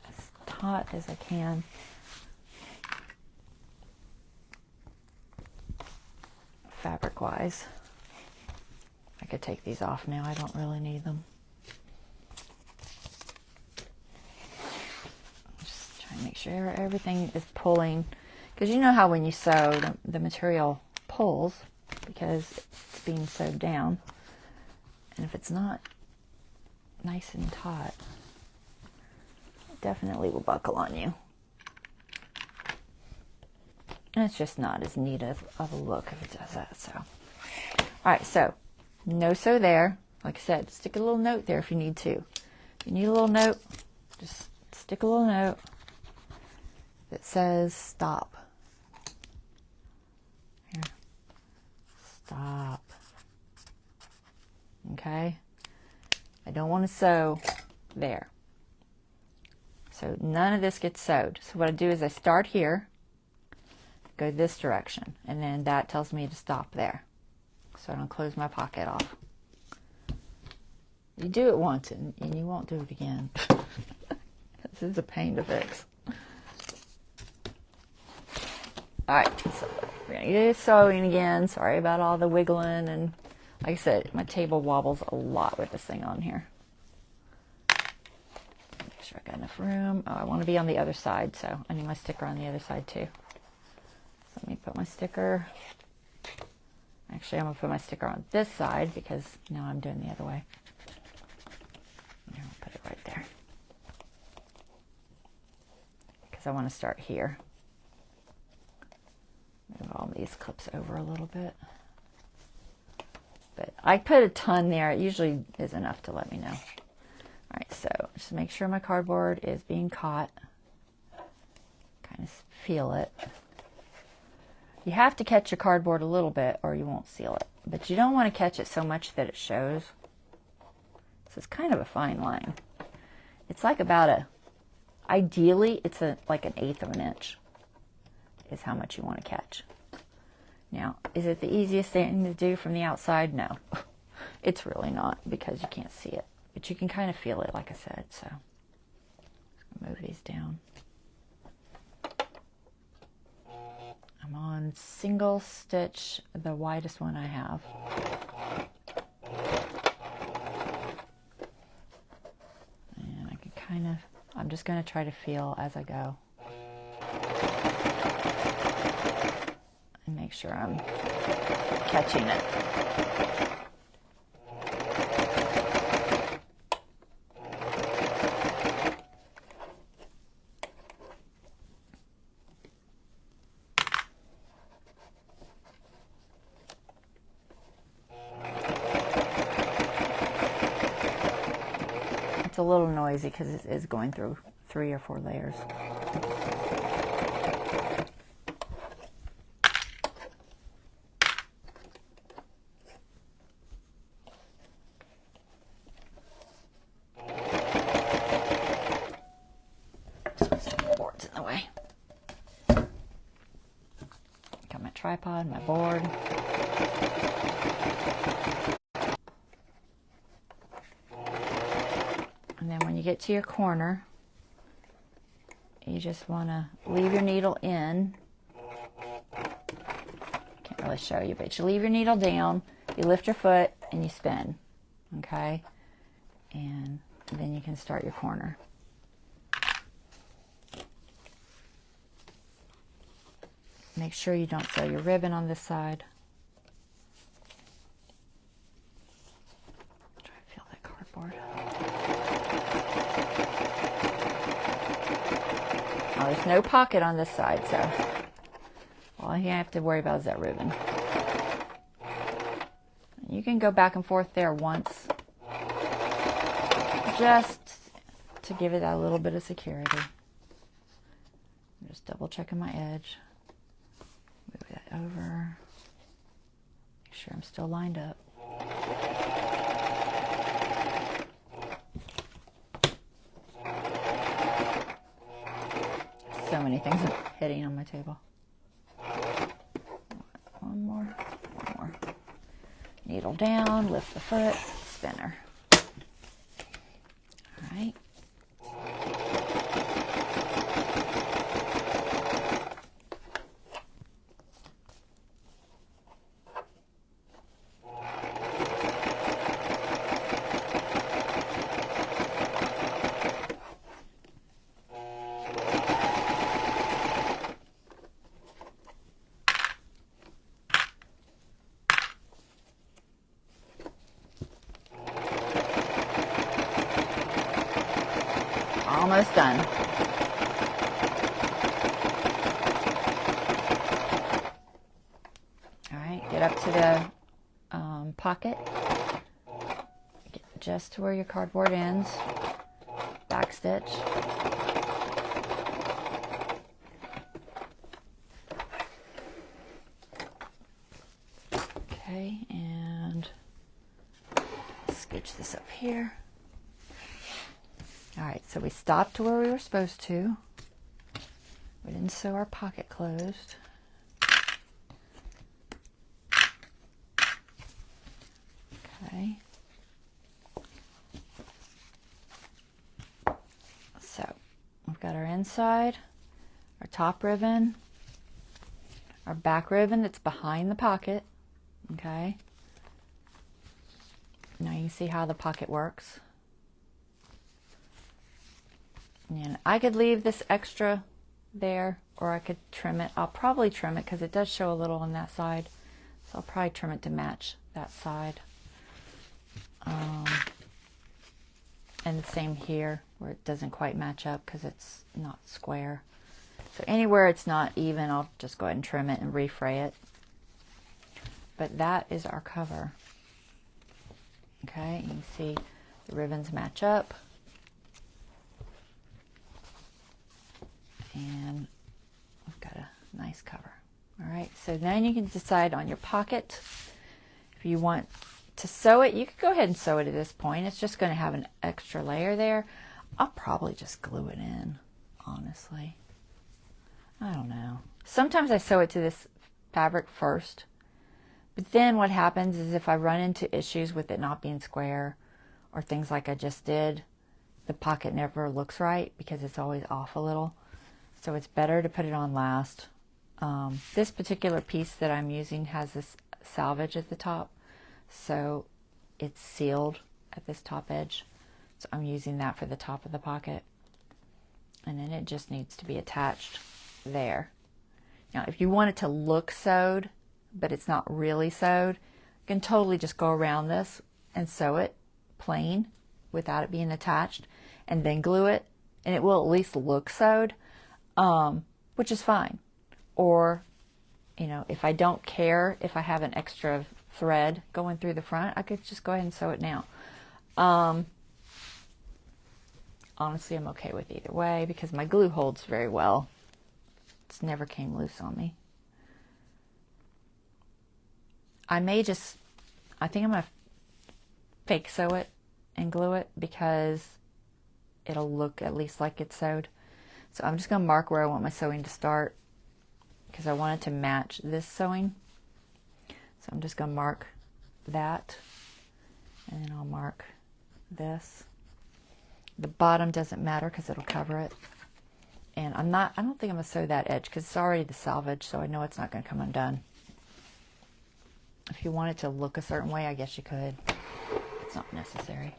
as taut as I can. Fabric wise, I could take these off now. I don't really need them. Just trying to make sure everything is pulling, because you know how when you sew, the material pulls because it's being sewed down, and if it's not nice and taut, it definitely will buckle on you. And it's just not as neat of a look if it does that. So, all right, so no sew there. Like I said, stick a little note there if you need to. If you need a little note, just stick a little note that says stop. Here, stop. Okay, I don't want to sew there. So none of this gets sewed. So what I do is I start here, go this direction, and then that tells me to stop there, so I don't close my pocket off. You do it once and you won't do it again. This is a pain to fix. Alright, so we're going to do sewing again. Sorry about all the wiggling, and like I said, my table wobbles a lot with this thing on here. Make sure I got enough room. Oh, I want to be on the other side, so I need my sticker on the other side too. Let me put my sticker. Actually, I'm going to put my sticker on this side because now I'm doing the other way. And I'll put it right there. Because I want to start here. Move all these clips over a little bit. But I put a ton there. It usually is enough to let me know. Alright, so just make sure my cardboard is being caught. Kind of feel it. You have to catch your cardboard a little bit or you won't seal it. But you don't want to catch it so much that it shows. So it's kind of a fine line. It's like about ideally it's like 1/8 of an inch is how much you want to catch. Now, is it the easiest thing to do from the outside? No. It's really not, because you can't see it. But you can kind of feel it, like I said. So move these down. I'm on single stitch, the widest one I have. And I can kind of, I'm just going to try to feel as I go. And make sure I'm catching it. It's a little noisy because it is going through 3 or 4 layers. Board's in the way. Got my tripod, my board. And then when you get to your corner, you just want to leave your needle in. Can't really show you, but you leave your needle down, you lift your foot, and you spin. Okay? And then you can start your corner. Make sure you don't sew your ribbon on this side. Try to feel that cardboard. Now, there's no pocket on this side, so all you have to worry about is that ribbon. You can go back and forth there once, just to give it that little bit of security. I'm just double checking my edge. Move that over. Make sure I'm still lined up. So many things are hitting on my table. needle down, lift the foot, spinner. All right. Almost done. All right, get up to the pocket. Get just to where your cardboard ends. Back stitch. Okay, and scooch this up here. All right, so we stopped to where we were supposed to. We didn't sew our pocket closed. Okay. So we've got our inside, our top ribbon, our back ribbon that's behind the pocket. Okay. Now you see how the pocket works. And I could leave this extra there, or I could trim it. I'll probably trim it because it does show a little on that side. So I'll probably trim it to match that side. And the same here where it doesn't quite match up because it's not square. So anywhere it's not even, I'll just go ahead and trim it and refray it. But that is our cover. Okay, you can see the ribbons match up. And we've got a nice cover. All right, so then you can decide on your pocket. If you want to sew it, you could go ahead and sew it at this point. It's just going to have an extra layer there. I'll probably just glue it in, honestly. I don't know. Sometimes I sew it to this fabric first. But then what happens is if I run into issues with it not being square or things like I just did, the pocket never looks right because it's always off a little. So it's better to put it on last. This particular piece that I'm using has this salvage at the top. So it's sealed at this top edge. So I'm using that for the top of the pocket. And then it just needs to be attached there. Now, if you want it to look sewed, but it's not really sewed, you can totally just go around this and sew it plain without it being attached and then glue it. And it will at least look sewed, which is fine. Or, you know, if I don't care if I have an extra thread going through the front, I could just go ahead and sew it now. Honestly, I'm okay with either way because my glue holds very well. It's never came loose on me. I think I'm going to fake sew it and glue it because it'll look at least like it's sewed. So I'm just going to mark where I want my sewing to start because I want it to match this sewing. So I'm just going to mark that, and then I'll mark this. The bottom doesn't matter because it'll cover it. And I don't think I'm going to sew that edge because it's already the salvage, so I know it's not going to come undone. If you want it to look a certain way, I guess you could. It's not necessary.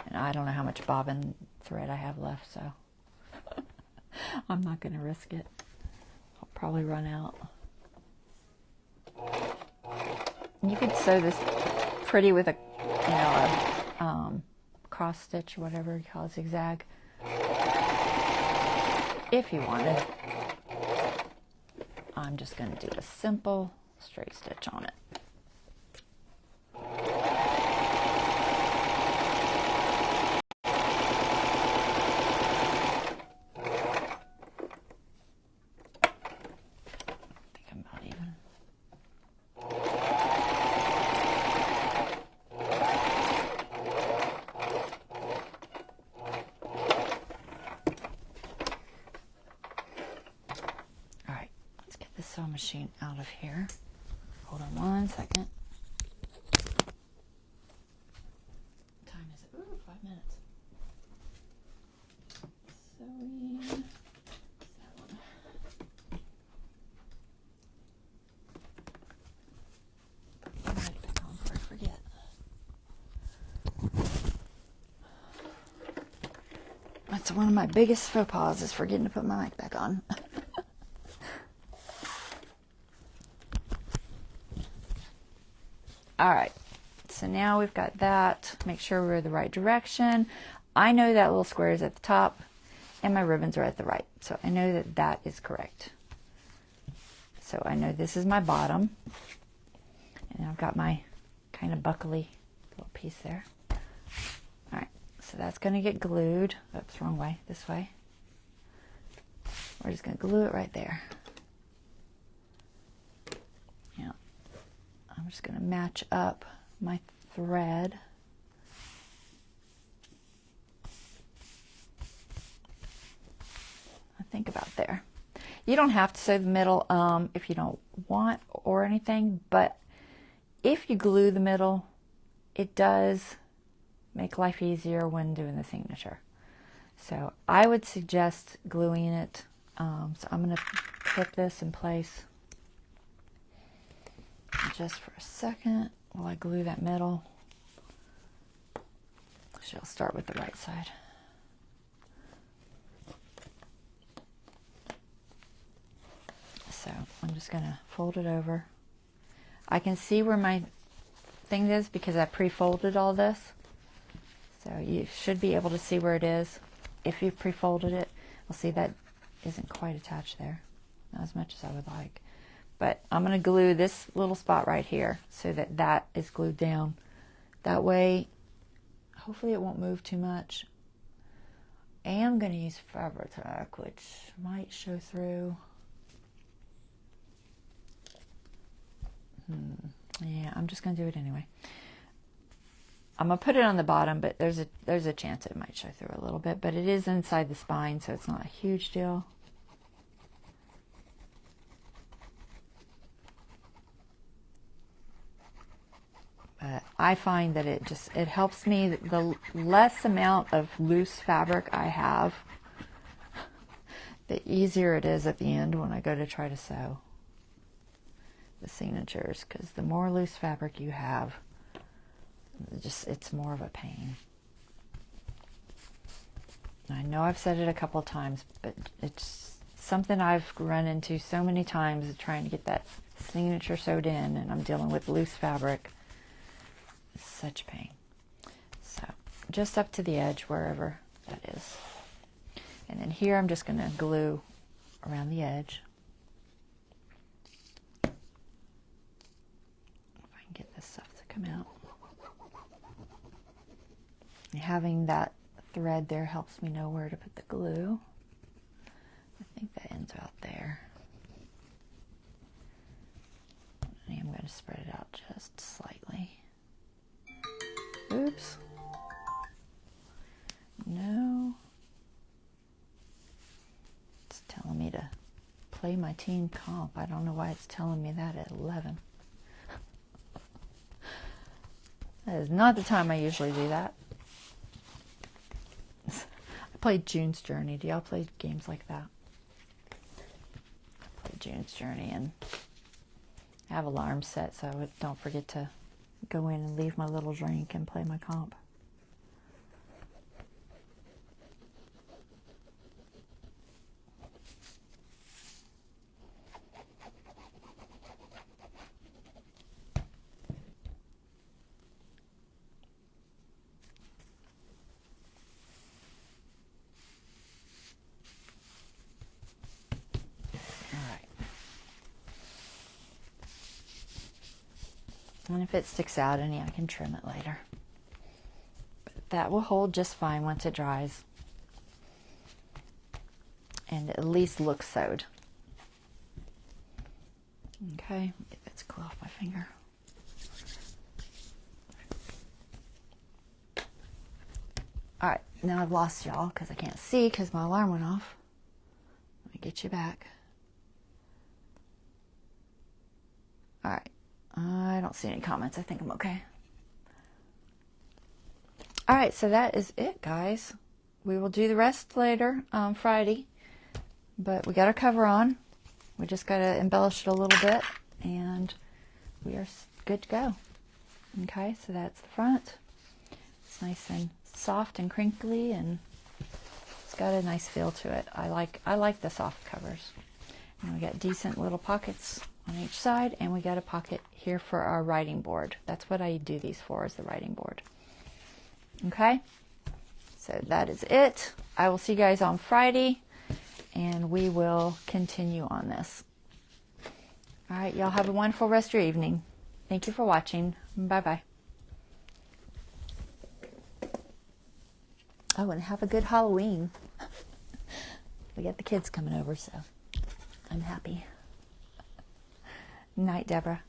And I don't know how much bobbin thread I have left, so I'm not going to risk it. I'll probably run out. You could sew this pretty with a, you know, a cross stitch or whatever you call it, zigzag, if you wanted. I'm just going to do a simple straight stitch on it. Sewing machine out of here. Hold on one second. That's one of my biggest faux pas, is forgetting to put my mic back on. All right, so now we've got that. Make sure we're the right direction. I know that little square is at the top and my ribbons are at the right. So I know that that is correct. So I know this is my bottom. And I've got my kind of buckly little piece there. All right, so that's going to get glued. Oops, wrong way, this way. We're just going to glue it right there. Yeah, I'm just going to match up my thread. I think about there. You don't have to sew the middle if you don't want or anything, but if you glue the middle, it does make life easier when doing the signature. So I would suggest gluing it. So I'm going to put this in place just for a second while I glue that middle. So I'll start with the right side. So I'm just going to fold it over. I can see where my thing is because I pre-folded all this. So you should be able to see where it is. If you pre-folded it, you'll see that isn't quite attached there. Not as much as I would like. But I'm going to glue this little spot right here so that that is glued down. That way, hopefully it won't move too much. I am going to use Fabri-Tac, which might show through. Yeah, I'm just going to do it anyway. I'm going to put it on the bottom, but there's a chance it might show through a little bit, but it is inside the spine, so it's not a huge deal. But I find that it helps me. The less amount of loose fabric I have, the easier it is at the end when I go to try to sew the signatures, because the more loose fabric you have, it's more of a pain. I know I've said it a couple of times, but it's something I've run into so many times trying to get that signature sewed in, and I'm dealing with loose fabric. It's such a pain. So just up to the edge, wherever that is. And then here I'm just going to glue around the edge. Get this stuff to come out. And having that thread there helps me know where to put the glue. I think that ends out there. I am going to spread it out just slightly. Oops. No. It's telling me to play my team comp. I don't know why it's telling me that at 11. That is not the time I usually do that. I played June's Journey. Do y'all play games like that? I played June's Journey, and I have alarms set so I don't forget to go in and leave my little drink and play my comp. And if it sticks out any, I can trim it later. But that will hold just fine once it dries. And at least looks sewed. Okay, get this glue off my finger. Alright, now I've lost y'all because I can't see because my alarm went off. Let me get you back. Alright. I don't see any comments. I think I'm okay. All right, so that is it, guys. We will do the rest later on Friday, but we got our cover on. We just got to embellish it a little bit, and we are good to go. Okay, so that's the front. It's nice and soft and crinkly, and it's got a nice feel to it. I like the soft covers. And we got decent little pockets on each side, and we got a pocket here for our writing board. That's what I do these for, is the writing board. Okay, so that is it. I will see you guys on Friday, and we will continue on this. All right, y'all have a wonderful rest of your evening. Thank you for watching. Bye-bye. Oh, and have a good Halloween. We got the kids coming over, so I'm happy. Night, Deborah.